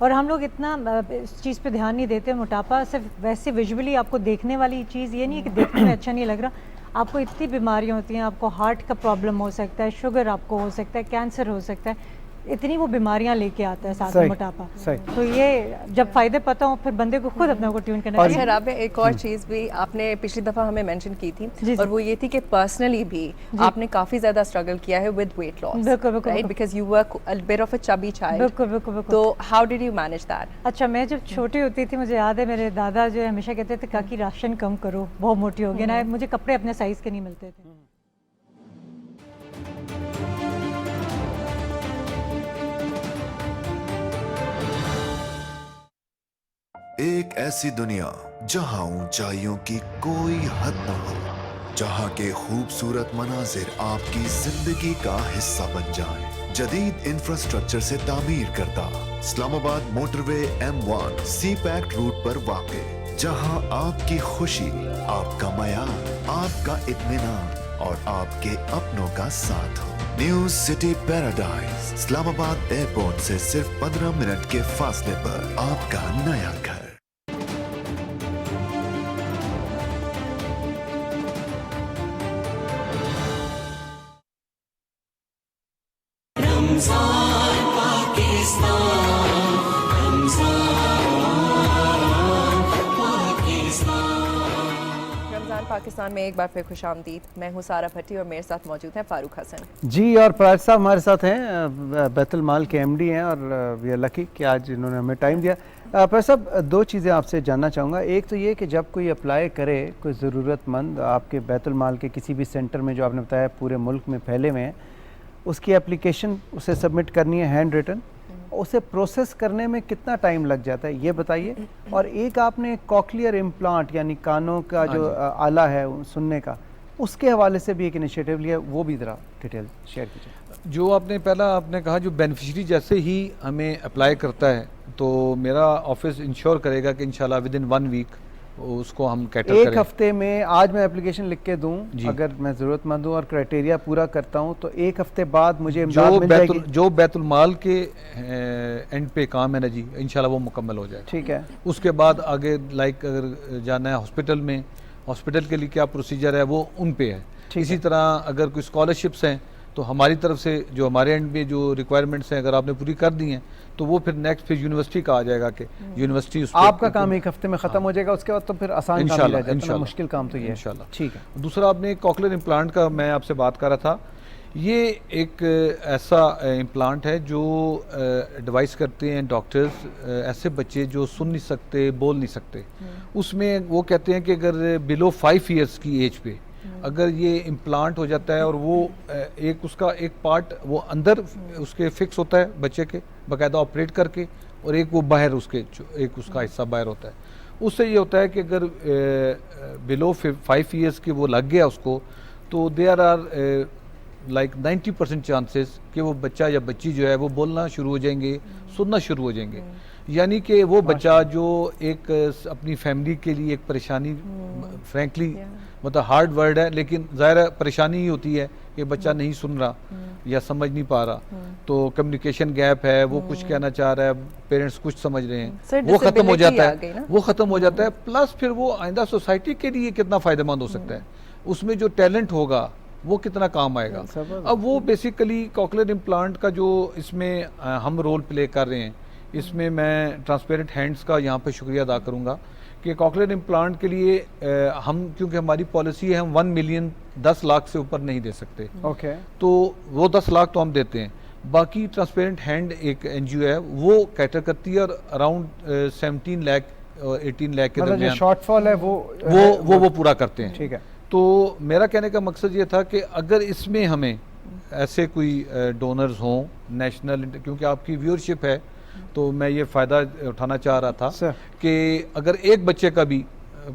और हम लोग इतना इस चीज़ पे ध्यान नहीं देते। मोटापा सिर्फ वैसे विजुअली आपको देखने वाली चीज़ ये नहीं है कि देखने में अच्छा नहीं लग रहा, आपको इतनी बीमारियाँ होती हैं, आपको हार्ट का प्रॉब्लम हो सकता है, शुगर आपको हो सकता है, कैंसर हो सकता है, इतनी वो बीमारियां लेके आता है साथ में मोटापा। तो ये जब फायदे पता हो फिर बंदे को खुद अपने को ट्यून करना चाहिए। अच्छा राबे, एक और चीज़ भी आपने पिछली दफ़ा हमें मेंशन की थी और वो ये थी कि पर्सनली भी आपने काफ़ी ज़्यादा स्ट्रगल किया है with weight loss, right? Because you were a bit of a chubby child. बिल्कुल। तो how did you manage that? अच्छा, मैं जब छोटी होती थी मुझे याद है मेरे दादा जो है हमेशा कहते थे काकी राशन कम करो, बहुत मोटी हो गई ना, मुझे कपड़े अपने साइज़ के नहीं मिलते थे। एक ऐसी दुनिया जहां ऊंचाइयों की कोई हद न हो, जहां के खूबसूरत मनाजिर आपकी जिंदगी का हिस्सा बन जाएं। जदीद इंफ्रास्ट्रक्चर से तामीर करता इस्लामाबाद मोटरवे M1 सी पैक्ड रूट पर वाक़े, जहां आपकी खुशी, आपका मयार, आपका इत्मीनान और आपके अपनों का साथ हो। New city paradise Islamabad airport से सिर्फ 15 मिनट के फासले पर आपका नया घर। पाकिस्तान में एक बार फिर खुशामदीद। मैं हूँ सारा भट्टी और मेरे साथ मौजूद हैं फारूक हसन जी, और फराज साहब हमारे साथ हैं, बैतुल माल के MD हैं, और वी आर लकी कि आज इन्होंने हमें टाइम दिया। फराज साहब, दो चीज़ें आपसे जानना चाहूँगा। एक तो ये कि जब कोई अप्लाई करे, कोई ज़रूरतमंद आपके बैतुल माल के किसी भी सेंटर में जो आपने बताया पूरे मुल्क में फैले हुए हैं, उसकी एप्लीकेशन उसे सबमिट करनी है हैंड रिटन, उसे प्रोसेस करने में कितना टाइम लग जाता है ये बताइए। और एक आपने कॉक्लियर इम्प्लांट यानी कानों का जो आला है सुनने का, उसके हवाले से भी एक इनिशिएटिव लिया, वो भी ज़रा डिटेल शेयर कीजिए। जो आपने कहा जो बेनिफिशरी जैसे ही हमें अप्लाई करता है तो मेरा ऑफिस इंश्योर करेगा कि इंशाल्लाह विद इन 1 वीक उसको हम कैटर करें। एक हफ्ते में आज मैं एप्लीकेशन लिख के दूं, अगर मैं ज़रूरतमंद हूं और क्राइटेरिया पूरा करता हूं, तो एक हफ्ते बाद मुझे इमदाद मिल जाएगी। जो बैतुल माल के एंड पे काम है ना जी, इंशाल्लाह वो मुकम्मल हो जाए। ठीक है। उसके बाद आगे अगर जाना है हॉस्पिटल में, हॉस्पिटल के लिए क्या प्रोसीजर है वो उन पे है। इसी तरह अगर कोई स्कॉलरशिप्स हैं तो हमारी तरफ से जो हमारे एंड में जो रिक्वायरमेंट्स हैं अगर आपने पूरी कर दी हैं तो वो फिर नेक्स्ट फिर यूनिवर्सिटी का आ जाएगा कि यूनिवर्सिटी आपका काम एक हफ्ते में खत्म हो जाएगा, उसके बाद तो फिर आसान काम रह जाता है, मुश्किल काम तो ये है। इंशाल्लाह। ठीक है। दूसरा, आपने कॉक्लियर इम्प्लांट का मैं आपसे बात कर रहा था, ये एक ऐसा इम्प्लांट है जो एडवाइस करते हैं डॉक्टर्स, ऐसे बच्चे जो सुन नहीं सकते, बोल नहीं सकते, उसमें वो कहते हैं कि अगर बिलो 5 ईयर्स की एज पे अगर ये इम्प्लांट हो जाता है और वो उसका एक पार्ट वो अंदर उसके फिक्स होता है बच्चे के बाकायदा ऑपरेट करके, और एक वो बाहर एक उसका हिस्सा बाहर होता है, उससे ये होता है कि अगर बिलो 5 ईयर्स के वो लग गया उसको, तो देयर आर लाइक 90% चांसेस कि वो बच्चा या बच्ची जो है वो बोलना शुरू हो जाएंगे, सुनना शुरू हो जाएंगे। यानी कि वो बच्चा जो एक अपनी फैमिली के लिए एक परेशानी, फ्रैंकली मतलब हार्ड वर्ड है, लेकिन ज़ाहिर परेशानी ही होती है कि बच्चा नहीं सुन रहा या समझ नहीं पा रहा, तो कम्युनिकेशन गैप है, वो कुछ कहना चाह रहा है, पेरेंट्स कुछ समझ रहे हैं, वो ख़त्म हो जाता है, वो ख़त्म हो जाता है। प्लस फिर वो आइंदा सोसाइटी के लिए कितना फ़ायदेमंद हो सकता है, उसमें जो टैलेंट होगा वो कितना काम आएगा। अब वो बेसिकली कॉक्लियर इम्प्लांट का जो इसमें हम रोल प्ले कर रहे हैं, इसमें मैं ट्रांसपेरेंट हैंड्स का यहाँ पे शुक्रिया अदा करूँगा कि कॉक्लियर इम्प्लांट के लिए हम, क्योंकि हमारी पॉलिसी है हम 1 मिलियन 10 लाख से ऊपर नहीं दे सकते। ओके। तो वो 10 लाख तो हम देते हैं, बाकी ट्रांसपेरेंट हैंड एक NGO है वो कैटर करती है, और अराउंड 17 लाख और 18 लाख के दरमियान शॉर्टफॉल है वो पूरा करते हैं। ठीक है। तो मेरा कहने का मकसद ये था कि अगर इसमें हमें ऐसे कोई डोनर्स हों नेशनल, क्योंकि आपकी व्यूअरशिप है तो मैं ये फ़ायदा उठाना चाह रहा था सर। कि अगर एक बच्चे का भी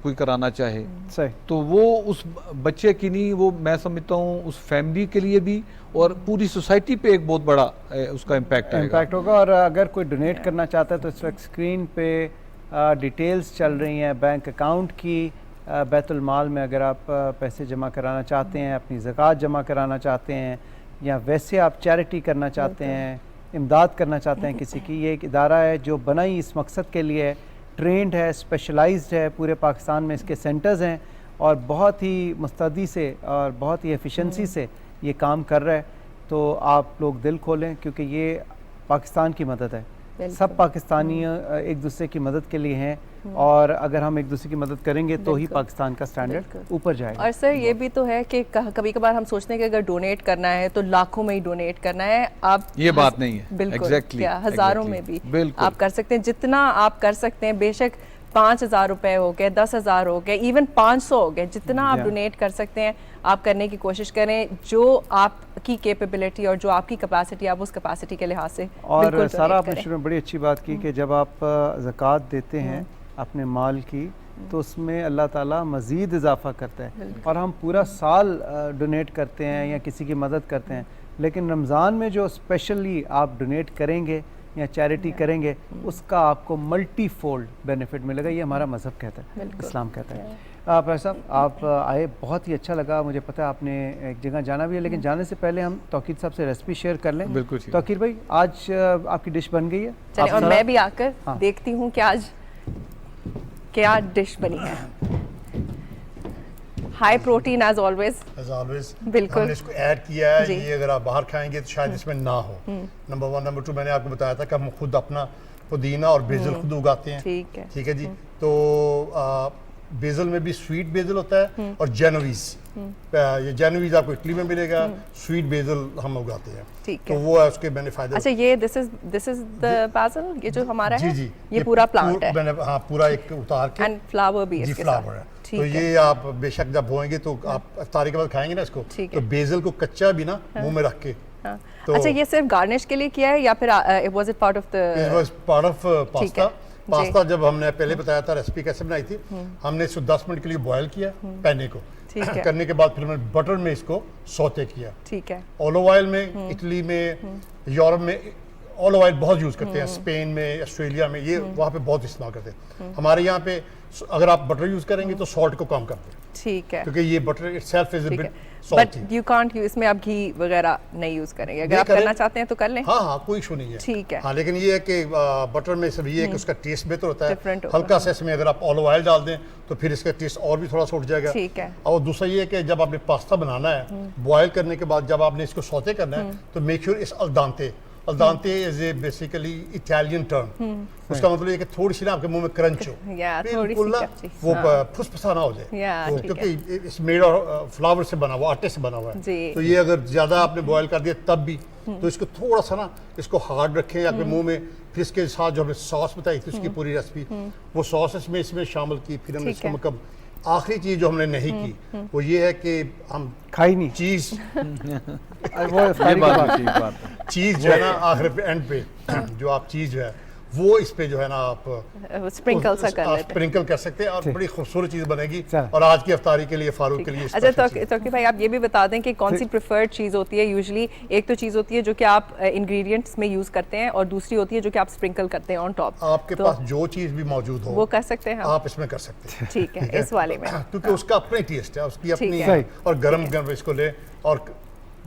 कोई कराना चाहे सही, तो वो उस बच्चे की नहीं, वो मैं समझता हूँ उस फैमिली के लिए भी और पूरी सोसाइटी पे एक बहुत बड़ा उसका इम्पैक्ट होगा। और अगर कोई डोनेट करना चाहता है तो इस वक्त स्क्रीन पे डिटेल्स चल रही हैं बैंक अकाउंट की। बैतुल माल में अगर आप पैसे जमा कराना चाहते हैं, अपनी ज़कात जमा कराना चाहते हैं, या वैसे आप चैरिटी करना चाहते हैं, इमदाद करना चाहते हैं किसी की, ये एक इदारा है जो बना ही इस मकसद के लिए है, ट्रेंड है, स्पेशलाइज्ड है। पूरे पाकिस्तान में इसके सेंटर्स हैं और बहुत ही मुस्तैदी से और बहुत ही एफिशिएंसी से ये काम कर रहा है। तो आप लोग दिल खोलें, क्योंकि ये पाकिस्तान की मदद है। सब पाकिस्तानी एक दूसरे की मदद के लिए हैं, और अगर हम एक दूसरे की मदद करेंगे तो ही पाकिस्तान का स्टैंडर्ड ऊपर जाएगा। और सर ये भी तो है कि कभी कभार हम सोचते हैं कि अगर डोनेट करना है तो लाखों में ही डोनेट करना है। आप ये बात नहीं है, बिल्कुल exactly, हजारों में भी आप कर सकते हैं, जितना आप कर सकते हैं। बेशक 5,000 रुपए हो गए, 10,000 हो गए, इवन 500 हो गए, जितना आप डोनेट कर सकते हैं आप करने की कोशिश करें, जो आपकी कैपेबिलिटी और जो आपकी कैपेसिटी, आप उस कैपेसिटी के लिहाज से। और सारा आपने शुरू में बड़ी अच्छी बात की कि जब आप ज़कात देते हैं अपने माल की, तो उसमें अल्लाह ताला मज़ीद इजाफ़ा करता है। और हम पूरा साल डोनेट करते हैं या किसी की मदद करते हैं, लेकिन रमज़ान में जो स्पेशली आप डोनेट करेंगे या चैरिटी करेंगे, उसका आपको मल्टी फोल्ड बेनिफिट मिलेगा। ये हमारा मज़हब कहता है, इस्लाम कहता है। भाई साहब, आप आए, बहुत ही अच्छा लगा। मुझे पता है आपने एक जगह जाना भी है, लेकिन जाने से पहले हम तौकीर साहब से रेसिपी शेयर कर लें। बिल्कुल। तौकीर भाई, आज आपकी डिश बन गई है। चलिए, और मैं भी आकर देखती हूँ कि आज क्या डिश बनी है। High protein as always. बिल्कुल, हमने इसको ऐड किया है। ये अगर आप बाहर खाएंगे तो शायद इसमें ना हो। नंबर 1। नंबर 2, मैंने आपको बताया था कि हम खुद अपना पुदीना और बेजल खुद उगाते हैं। ठीक है जी। तो बेजल में भी स्वीट बेजल होता है और जेनोवीज। ये जेनोवीज आपको इटली में मिलेगा। स्वीट बेजल हम उगाते हैं, तो वो है उसके मैंने फायदे। अच्छा, ये दिस इज द बाजल, ये जो हमारा है। जी, ये पूरा प्लांट है। मैंने पूरा एक उतार के, एंड फ्लावर भी इसके साथ। फ्लावर है। तो ये आप बेशक जब बोएंगे तो आप इफ्तारी के बाद खाएंगे ना इसको, तो बेजल को कच्चा भी ना मुंह में रख के। तो अच्छा, ये सिर्फ गार्निश के लिए किया है या फिर was it part of the? It was part of pasta. Pasta जब हमने पहले बताया था रेसिपी कैसे बनाई थी, हमने इसको 10 मिनट के लिए बॉयल किया पैने को। करने के बाद फिर हमने बटर में इसको सौते किया। ठीक है। ऑलिव ऑयल में इटली में, यूरोप में ऑलिव ऑयल बहुत यूज़ करते हैं। स्पेन में, ऑस्ट्रेलिया में ये वहाँ पे बहुत इस्तेमाल करते हैं। हमारे यहाँ पे अगर आप बटर यूज़ करेंगे तो सॉल्ट को कम करते हैं। ठीक है, क्योंकि ये butter itself is a bit but you can't use, इसमें आप घी वगैरह नहीं यूज करेंगे। अगर आप करना चाहते हैं तो कर लें। हाँ, कोई इशू नहीं है। ठीक है। हाँ, लेकिन ये है कि बटर में सब ये है कि उसका टेस्ट बेहतर होता है। हल्का सा इसमें अगर आप ऑलिव ऑयल डाल दें तो फिर इसका टेस्ट और भी थोड़ा सा उठ जाएगा। ठीक है। और दूसरा ये है कि जब आपने पास्ता बनाना है, बॉयल करने के बाद जब आपने इसको सौते करना है, तो मेक श्योर इस al dente is a basically Italian term. उसका मतलब ये कि थोड़ी सी ना आपके मुंह में क्रंच हो, बिल्कुल ना वो फुसफुसाना हो जाए, क्योंकि इट्स मेड ऑफ फ्लावर से बना हुआ, आटे से बना हुआ है। तो ये अगर ज्यादा आपने बॉयल कर दिया तब भी, तो इसको थोड़ा सा ना इसको हार्ड रखें आपके मुंह में। फिर इसके साथ जो हमने सॉस बताई थी उसकी पूरी रेसिपी, वो सॉस इसमें शामिल की। फिर हमने इसको मतलब आखिरी चीज जो हमने नहीं की वो ये है कि हम खाई नहीं चीज वो चीज जो है ना आखिर पे एंड पे जो आप चीज जो है वो इस पे जो है ना आप स्प्रिंकल सा कर लेते हैं, स्प्रिंकल कर सकते हैं और बड़ी खूबसूरत चीज़ बनेगी। और आज की इफ्तारी के लिए फारूक के लिए। अच्छा तौकीर भाई, आप ये भी बता दें कि कौन सी प्रेफर्ड चीज़ होती है यूजुअली? एक तो चीज़ होती है जो कि आप इंग्रेडिएंट्स में यूज़ करते हैं और दूसरी होती है जो कि आप स्प्रिंकल करते हैं ऑन टॉप। आपके पास जो चीज़ भी मौजूद हो वो कर सकते हैं आप इसमें कर सकते हैं। ठीक है, इस वाले में क्योंकि उसका अपना टेस्ट है, उसकी अपनी और गरम गरम इसको ले और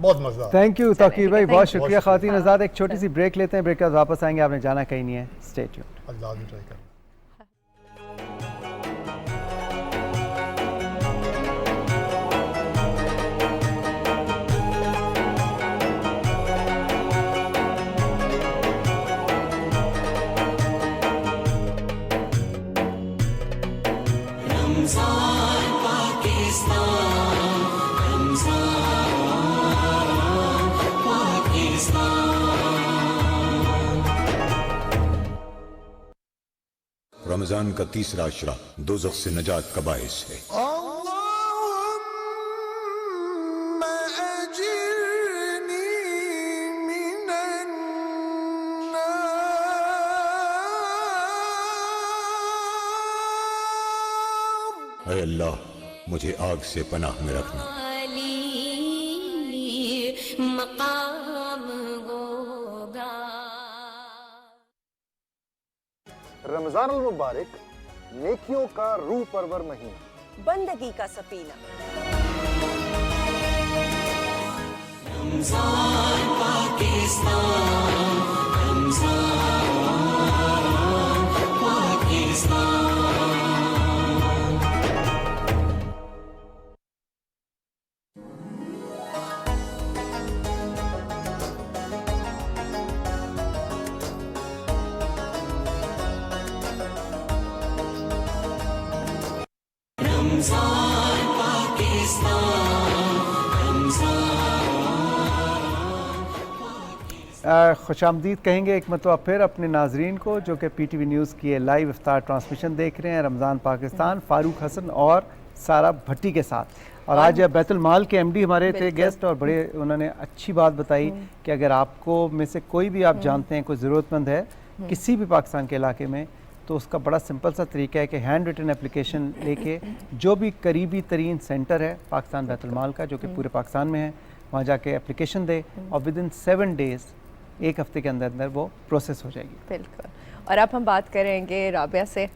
बहुत मजा। थैंक यू तौकीर भाई, बहुत शुक्रिया। ख़वातीन हज़रात, एक छोटी सी ब्रेक लेते हैं, ब्रेक के बाद वापस आएंगे। आपने जाना कहीं नहीं है, स्टे ट्यून्ड। अल्लाह भी ट्राई कर। रमजान का तीसरा अशरा दोज़ख से नजात का बाइस है। ऐ अल्लाह मुझे आग से पनाह में रखना। रमजान अल मुबारक नेकियों का रूह परवर महीना, बंदगी का सफीना। रमजान पाकिस्तान, रमजान पाकिस्तान। रमजान पाकिस्तान, रमजान। खुशामदीद कहेंगे एक मरतबा फिर अपने नाजरीन को जो कि PTV न्यूज़ की ये लाइव इफ्तार ट्रांसमिशन देख रहे हैं रमज़ान पाकिस्तान, फ़ारूक हसन और सारा भट्टी के साथ। और आज बैतुल माल के MD हमारे थे गेस्ट, और बड़े उन्होंने अच्छी बात बताई कि अगर आपको में से कोई भी आप जानते हैं कोई ज़रूरतमंद है किसी भी पाकिस्तान के इलाके में, तो उसका बड़ा सिंपल सा तरीका है कि हैंड रिटन एप्लीकेशन लेके जो भी करीबी तरीन सेंटर है पाकिस्तान बैतुल माल का जो कि पूरे पाकिस्तान में है, वहाँ जाके एप्लीकेशन दे और विदिन 7 डेज़, एक हफ्ते के अंदर अंदर वो प्रोसेस हो जाएगी। बिल्कुल। और अब हम बात करेंगे राबिया से।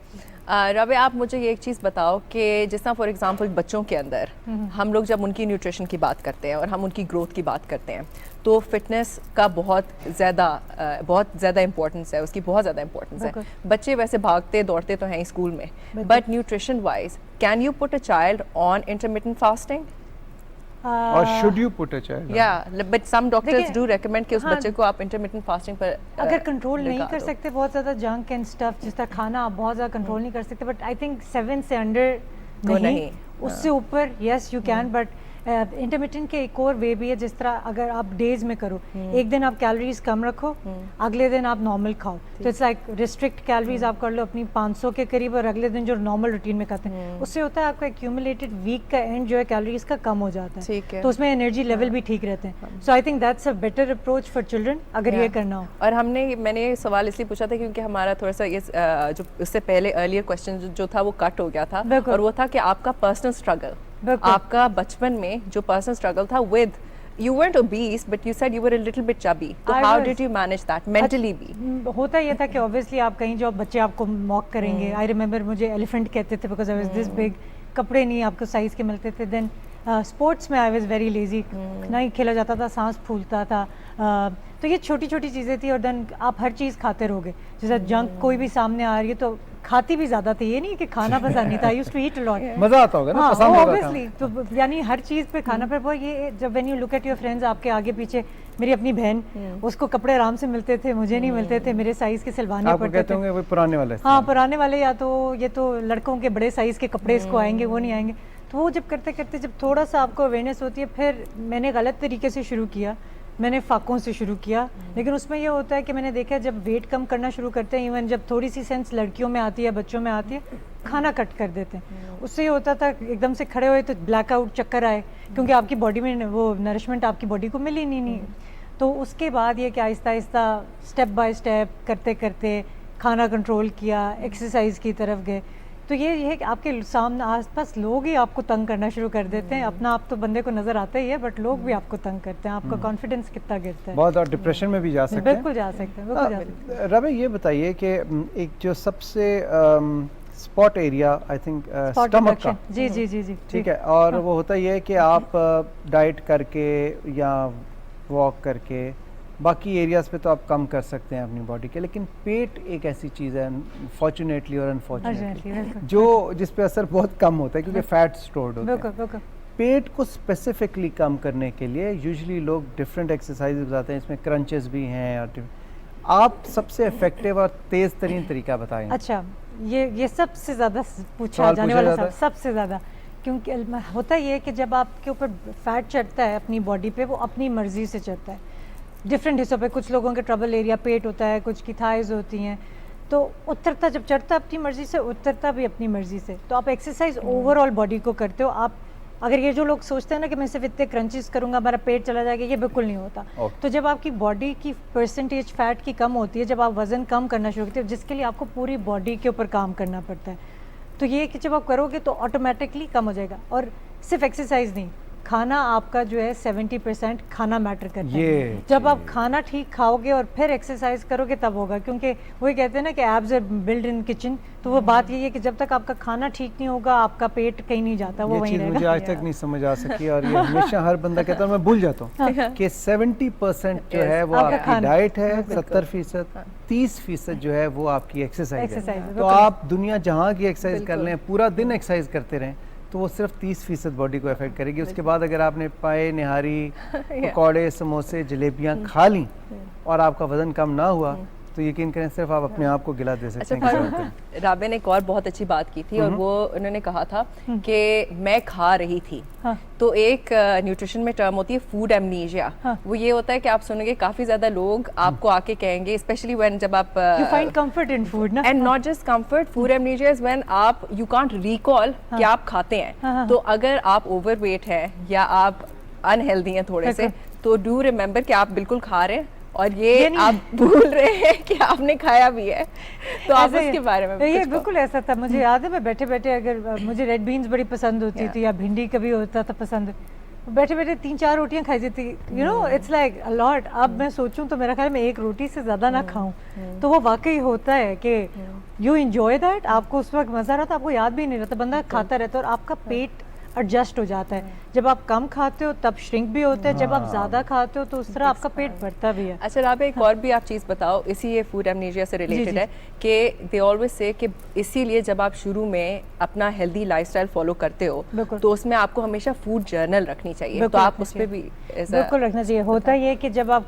राबिया, आप मुझे ये एक चीज़ बताओ कि जिस तरह फॉर एग्जांपल बच्चों के अंदर हम लोग जब उनकी न्यूट्रिशन की बात करते हैं और हम उनकी ग्रोथ की बात करते हैं तो फिटनेस का बहुत ज़्यादा इंपॉर्टेंस है, उसकी बहुत ज़्यादा इंपॉर्टेंस है। बच्चे वैसे भागते दौड़ते तो हैं स्कूल में, but nutrition wise can you put a child on intermittent fasting? और should you put a child? या but some doctors do recommend कि उस बच्चे को आप इंटरमिटेंट फास्टिंग पर अगर कंट्रोल नहीं कर सकते, बहुत ज़्यादा जंक एंड स्टफ जिस तरह खाना आप बहुत ज़्यादा कंट्रोल नहीं कर सकते, बट आई थिंक 7 से अंडर नहीं, उससे ऊपर yes you can. But intermittent के एक और वे भी है, जिस तरह अगर आप डेज में करो, एक दिन आप कैलोरीज कम रखो, अगले दिन आप नॉर्मल खाओ, तो इट्स लाइक रिस्ट्रिक्ट कैलोरीज आप कर लो अपनी 500 के करीब, और अगले दिन जो नॉर्मल रूटीन में खाते हैं उससे होता है आपका एक्यूमुलेटेड वीक का एंड जो है कैलोरीज का कम हो जाता है, तो उसमें एनर्जी लेवल भी ठीक रहते हैं। So I think that's a better approach for children अगर ये करना हो। और मैंने ये सवाल इसलिए पूछा था क्योंकि हमारा थोड़ा सा ये जो इससे पहले अर्लियर क्वेश्चन जो था वो कट हो गया था, और वो था कि आपका पर्सनल स्ट्रगल, आपका बचपन में जो पर्सनल स्ट्रगल था with you weren't obese but you said you were a little bit chubby, so how did you manage that mentally भी? होता ये था कि obviously आप कहीं जो बच्चे आपको मॉक करेंगे, I remember मुझे एलिफेंट कहते थे because I was this big, कपड़े नहीं आपको साइज के मिलते थे। देन स्पोर्ट्स में आई वाज वेरी लेजी, नहीं खेला जाता था, सांस फूलता था, तो ये छोटी छोटी चीज़ें थी। और देन आप हर चीज़ खाते रहोगे, जैसे जंक कोई भी सामने आ रही है तो खाती भी ज़्यादा थी, ये नहीं कि खाना पसंद नहीं था, I used to eat a lot, मज़ा आता होगा ना, पसंद होगा ऑब्वियसली, तो यानी हर चीज़ पे खाना पर वो ये जब when you look at your friends, आपके आगे पीछे मेरी अपनी बहन, उसको कपड़े आराम से मिलते थे, मुझे नहीं मिलते थे, मेरे साइज़ के सिलवाने पड़ते थे। वो पुराने वाले, हाँ पुराने वाले, या तो ये तो लड़कों के बड़े साइज़ के कपड़े इसको आएंगे, वो नहीं आएंगे। तो वो जब करते करते जब थोड़ा सा आपको अवेयरनेस होती है, फिर मैंने गलत तरीके से शुरू किया, मैंने फाकों से शुरू किया, लेकिन उसमें ये होता है कि मैंने देखा जब वेट कम करना शुरू करते हैं, इवन जब थोड़ी सी सेंस लड़कियों में आती है, बच्चों में आती है, खाना कट कर देते हैं। उससे ये होता था एकदम से खड़े हुए तो ब्लैकआउट चक्कर आए, क्योंकि आपकी बॉडी में वो नरिशमेंट आपकी बॉडी को मिली नहीं। तो उसके बाद ये कि Aahista Aahista step by step करते करते खाना कंट्रोल किया, एक्सरसाइज की तरफ गए, तो ये है कि आपके सामने आसपास लोग ही आपको तंग करना शुरू कर देते हैं। अपना आप तो बंदे को नजर आता ही है, बट लोग भी आपको तंग करते हैं, आपका कॉन्फिडेंस कितना गिरता है, बहुत, और डिप्रेशन में भी जा सकते हैं। बिल्कुल जा सकते हैं। रबे ये बताइए कि एक जो सबसे spot area I think stomach का, जी जी जी जी ठीक है, और वो होता ये है कि आप डाइट करके या वॉक करके बाकी एरियाज़ पे तो आप कम कर सकते हैं अपनी बॉडी के, लेकिन पेट एक ऐसी चीज़ है फॉर्चुनेटली और अनफॉर्चुनेटली जो जिस पे असर बहुत कम होता है क्योंकि फैट स्टोर्ड होता है। पेट को स्पेसिफिकली कम करने के लिए यूजुअली लोग डिफरेंट एक्सरसाइज बताते हैं, इसमें क्रंचेस भी हैं, और आप सबसे इफेक्टिव और तेज़ तरीन तरीका बताएं। अच्छा, ये सबसे ज़्यादा पूछा जाने वाला सबसे ज़्यादा, क्योंकि होता ये है कि जब आपके ऊपर फैट चढ़ता है अपनी बॉडी पे, वो अपनी मर्जी से चढ़ता है डिफरेंट हिस्सों पे। कुछ लोगों के ट्रबल एरिया पेट होता है, कुछ की थाइज होती हैं, तो उतरता जब चढ़ता अपनी मर्जी से, उतरता भी अपनी मर्जी से। तो आप एक्सरसाइज ओवरऑल बॉडी को करते हो। आप अगर ये जो लोग सोचते हैं ना कि मैं सिर्फ इतने क्रंचेस करूंगा हमारा पेट चला जाएगा, ये बिल्कुल नहीं होता। तो जब आपकी बॉडी की परसेंटेज फैट की कम होती है, जब आप वजन कम करना शुरू करते हो, जिसके लिए आपको पूरी बॉडी के ऊपर काम करना पड़ता है, तो ये कि जब आप करोगे तो ऑटोमेटिकली कम हो जाएगा। और सिर्फ एक्सरसाइज नहीं, खाना आपका जो है 70% खाना मैटर करता है। जब आप खाना ठीक खाओगे और फिर एक्सरसाइज करोगे तब होगा, क्योंकि वही कहते हैं ना कि abs are build in kitchen. तो वो बात यही है कि जब तक आपका खाना ठीक नहीं होगा आपका पेट कहीं नहीं जाता, वो वहीं रहेगा। मुझे आज तक नहीं समझ आ सकी और ये हमेशा हर बंदा कहता है, मैं भूल जाता हूँ कि 70% जो है वो आपकी डाइट है, 70%, 30% जो है वो आपकी एक्सरसाइज है। तो आप दुनिया जहाँ की एक्सरसाइज कर लें, पूरा दिन एक्सरसाइज करते रहें, तो वो सिर्फ 30% बॉडी को अफेक्ट करेगी। उसके बाद अगर आपने पाए, निहारी, पकौड़े, समोसे, जलेबियाँ खा ली और आपका वजन कम ना हुआ, तो यकीन करें सिर्फ आप अपने आप को गिला दे सकते हैं। राबे ने एक और बहुत अच्छी बात की थी, और वो उन्होंने कहा था कि मैं खा रही थी। तो एक न्यूट्रिशन में टर्म होती है फूड एमनीशिया। वो ये होता है कि आप सुनोगे काफी ज्यादा लोग आपको आके कहेंगे, स्पेशली व्हेन जब आप you find comfort in food ना, and not just comfort, food amnesia is when आप यू कांट रिकॉल कि आप खाते हैं। तो अगर आप ओवरवेट है या आप अनहेल्दी हैं थोड़े से, तो डू रिमेंबर कि आप बिल्कुल खा रहे हैं और ये आप भूल रहे हैं कि आपने खाया भी है। तो आप उसके बारे में ये बिल्कुल ऐसा था। मुझे याद है मैं बैठे बैठे, अगर मुझे रेड बीन्स बड़ी पसंद होती थी या भिंडी कभी होता था पसंद, बैठे बैठे 3-4 रोटियां खाई जाती, you know, it's like a lot. अब मैं सोचूं तो मेरा ख्याल में एक रोटी से ज़्यादा ना खाऊं, तो वो वाकई होता है कि यू एंजॉय दैट। आपको उस वक्त मज़ा रहा था, आपको याद भी नहीं रहता, बंदा खाता रहता है और आपका पेट एडजस्ट हो जाता है। जब आप कम खाते हो तब श्रिंक भी होता है, जब आप ज़्यादा खाते हो तो उस तरह आपका पेट बढ़ता भी है। अच्छा राबे, एक और भी आप चीज़ बताओ, इसी ये फूड एमनीशिया से रिलेटेड है कि दे ऑलवेज से कि इसीलिए जब आप शुरू में अपना हेल्दी लाइफस्टाइल फॉलो करते हो तो उसमें आपको हमेशा फूड जर्नल रखनी चाहिए। तो आप उस पर भी बिल्कुल रखना चाहिए। होता ये है कि जब आप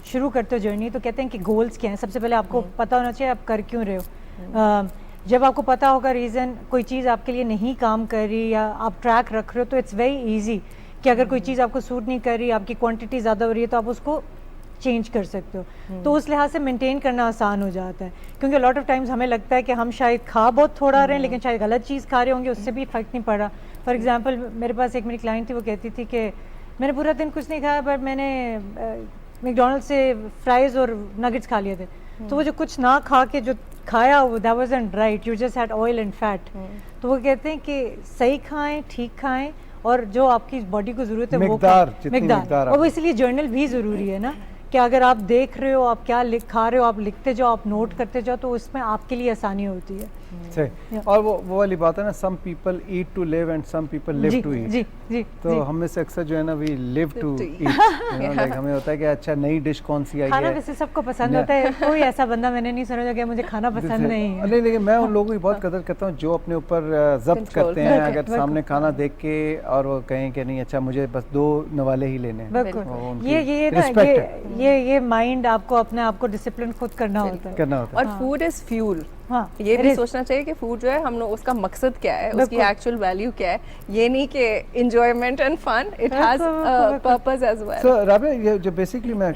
शुरू करते हो जर्नी तो कहते हैं कि गोल्स क्या हैं, सबसे पहले आपको पता होना चाहिए आप कर क्यों रहे हो। जब आपको पता होगा रीज़न, कोई चीज़ आपके लिए नहीं काम कर रही या आप ट्रैक रख रहे हो, तो इट्स वेरी इजी कि अगर कोई चीज़ आपको सूट नहीं कर रही, आपकी क्वांटिटी ज़्यादा हो रही है, तो आप उसको चेंज कर सकते हो। तो उस लिहाज से मेंटेन करना आसान हो जाता है, क्योंकि लॉट ऑफ टाइम्स हमें लगता है कि हम शायद खा बहुत थोड़ा रहे हैं लेकिन शायद गलत चीज़ खा रहे होंगे, उससे भी फ़र्क नहीं पड़ा। फॉर एग्जाम्पल मेरे पास एक मेरी क्लाइंट थी, वो कहती थी कि मैंने पूरा दिन कुछ नहीं खाया बट मैंने मैकडॉनल्ड से फ्राइज़ और नगेट्स खा लिए थे। तो वो जो कुछ ना खा के जो खाया that wasn't right, you just had oil and fat। तो वो कहते हैं कि सही खाएं, ठीक खाएं, और जो आपकी बॉडी को जरूरत है वो मिकदार। और वो इसलिए जर्नल भी ज़रूरी है ना, कि अगर आप देख रहे हो आप क्या खा रहे हो, आप लिखते जाओ, आप नोट करते जाओ, तो उसमें आपके लिए आसानी होती है। सही। और वो वाली बात है ना, some people eat to live and some people live to eat. जी जी। तो हम में से अक्सर जो है ना, we live to eat. Like हमें होता है कि अच्छा नई डिश कौन सी आई है। खाना वैसे सबको पसंद होता है, कोई ऐसा बंदा मैंने नहीं सुना जो कि मुझे खाना पसंद नहीं है। नहीं, लेकिन मैं उन लोगों की बहुत कदर करता हूँ जो अपने ऊपर जब्त करते हैं। अगर सामने खाना देख के और वो कहें कि नहीं अच्छा मुझे बस 2 नवाले ही लेने हैं। बिल्कुल, ये माइंड आपको अपने आप को डिसिप्लिन खुद करना होता है। और फूड इज फ्यूल। ये भी सोचना चाहिए कि फूड जो है हम लोग उसका मकसद क्या है, उसकी एक्चुअल वैल्यू क्या है। ये नहीं कि enjoyment and fun, it has purpose as well. So राबे, ये जो बेसिकली मैं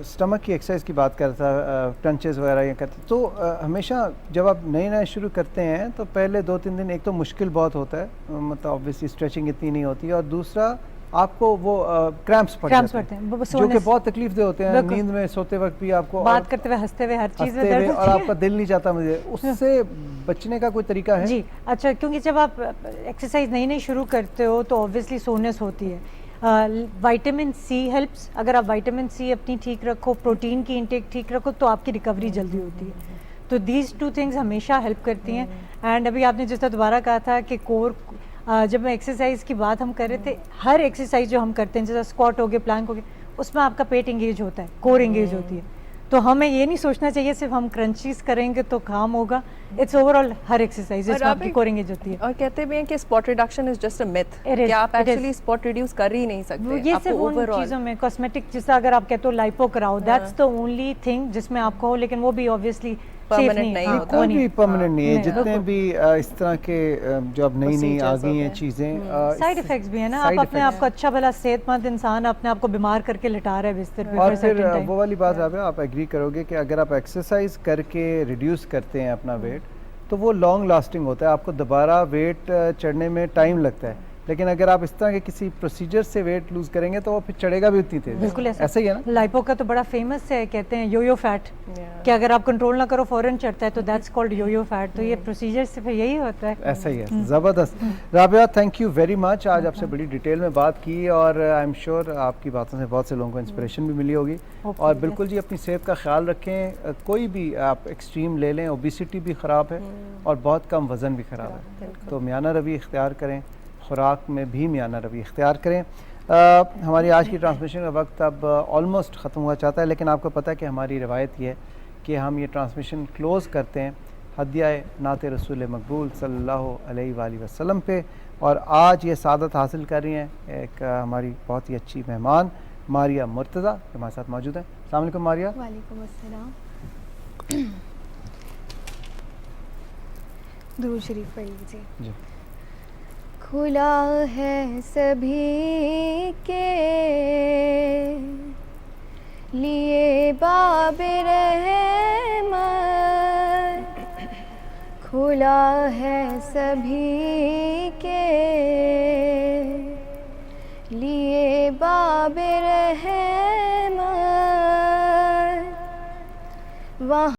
स्टमक की एक्सरसाइज की बात कर रहा था, क्रंचेस वगैरह ये करते, तो हमेशा जब आप नए शुरू करते हैं तो पहले 2-3 दिन एक तो मुश्किल बहुत होता है, मतलब ऑब्वियसली स्ट्रेचिंग इतनी नहीं होती है, और दूसरा आपको वो क्रैम्प्स पड़ते हैं जो कि बहुत तकलीफ दे होते हैं। नींद में सोते वक्त भी आपको, बात करते हुए, हंसते हुए, हर चीज़ में दर्द, और आपका दिल नहीं चाहता। मुझे उससे बचने का कोई तरीका है? जी अच्छा, क्योंकि जब आप एक्सरसाइज नई शुरू करते हो तो ऑब्वियसली सोनेस होती है। Vitamin C helps. अगर आप विटामिन सी अपनी ठीक रखो, प्रोटीन की इंटेक ठीक रखो, तो आपकी रिकवरी जल्दी होती है। तो दीज 2 थिंग्स हमेशा हेल्प करती हैं। एंड अभी आपने जिस तरह दोबारा कहा था कि कोर, जब मैं एक्सरसाइज की बात हम कर रहे थे, हर एक्सरसाइज जो हम करते हैं, जैसे स्क्वाट हो गया, प्लैंक हो गया, उसमें आपका पेट एंगेज होता है, कोर एंगेज होती है। तो हमें ये नहीं सोचना चाहिए सिर्फ हम क्रंचीज करेंगे तो काम होगा। इट्स ओवरऑल हर एक्सरसाइज जिसमें आपकी कोर एंगेज होती है। और कहते भी हैं कि spot reduction is just a myth, कि आप एक्चुअली स्पॉट रिड्यूस कर ही नहीं सकते। ये सिर्फ उन चीज़ों में कॉस्मेटिक, जैसे अगर आप कहते हो लाइपो कराओ, दैट्स द ओनली थिंग जिसमें आपको हो, लेकिन वो भी ऑब्वियसली परमानेंट नहीं होता। कोई भी परमानेंट नहीं है। जितने भी इस तरह के जो अब नई आ गई हैं चीज़ें, साइड इफेक्ट्स भी है ना। आप अपने आप को अच्छा भला सेहतमंद इंसान अपने आप को बीमार करके लिटा रहे हैं बिस्तर पे। और फिर वो वाली बात आप एग्री करोगे कि अगर आप एक्सरसाइज करके रिड्यूस करते हैं अपना वेट, तो वो लॉन्ग लास्टिंग होता है। आपको दोबारा वेट चढ़ने में टाइम लगता है, लेकिन अगर आप इस तरह के किसी प्रोसीजर से वेट लूज करेंगे तो वो फिर चढ़ेगा भी उतनी तेज। बिल्कुल ऐसा ही है ना। लाइपो का तो बड़ा फेमस है, कहते हैं योयो फैट, कि अगर आप कंट्रोल ना करो फौरन चढ़ता है, तो दैट्स कॉल्ड योयो फैट। तो ये प्रोसीजर से फिर यही होता है। ऐसा ही है। ज़बरदस्त। Rabia, thank you very much, आज आपसे बड़ी डिटेल में बात की और आई एम श्योर आपकी बातों से बहुत से लोगों को इंस्पिरेशन भी मिली होगी। और बिल्कुल जी अपनी सेहत का ख्याल रखें, कोई भी आप एक्सट्रीम ले लें, ओबिसिटी भी ख़राब है और बहुत कम वज़न भी ख़राब है, तो मियाना रवि इख्तियार करें, खुराक में भी मियाना रवि इख्तियार करें। हमारी आज की ट्रांसमिशन का वक्त अब ऑलमोस्ट ख़त्म हुआ चाहता है, लेकिन आपको पता है कि हमारी रिवायत ये है कि हम ये ट्रांसमिशन क्लोज़ करते हैं हदिया नात रसूल मकबूल सल्लल्लाहु अलैहि वसल्लम पे। और आज ये सादत हासिल कर रही हैं एक हमारी बहुत ही अच्छी मेहमान मारिया मुर्तज़ा, जो हमारे साथ मौजूद हैं। अस्सलाम वालेकुम मारिया। वालेकुम अस्सलाम। दुरूद शरीफ पढ़ लीजिए जी। खुला है सभी के लिए बाब रहमत, खुला है सभी के लिए बाब रहमत, वहाँ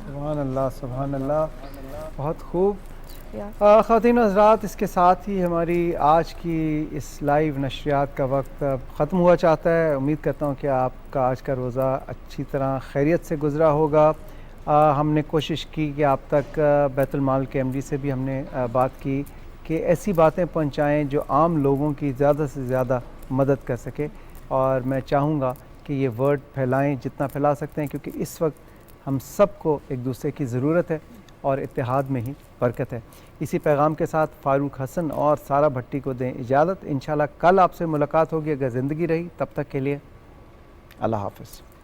सुभान अल्लाह, सुभान अल्लाह, बहुत खूब। ख़वातीन हज़रात, इसके साथ ही हमारी आज की इस लाइव नशरियात का वक्त ख़त्म हुआ चाहता है। उम्मीद करता हूँ कि आपका आज का रोज़ा अच्छी तरह खैरियत से गुज़रा होगा। हमने कोशिश की कि आप तक बैतुल माल के एमडी से भी हमने बात की कि ऐसी बातें पहुँचाएँ जो आम लोगों की ज़्यादा से ज़्यादा मदद कर सके। और मैं चाहूँगा कि ये वर्ड फैलाएँ जितना फैला सकते हैं, क्योंकि इस वक्त हम सबको एक दूसरे की ज़रूरत है और इत्तेहाद में ही बरकत है। इसी पैगाम के साथ फ़ारूक हसन और सारा भट्टी को दें इजाज़त। इंशाल्लाह कल आपसे मुलाकात होगी अगर ज़िंदगी रही। तब तक के लिए अल्लाह हाफ़िज़।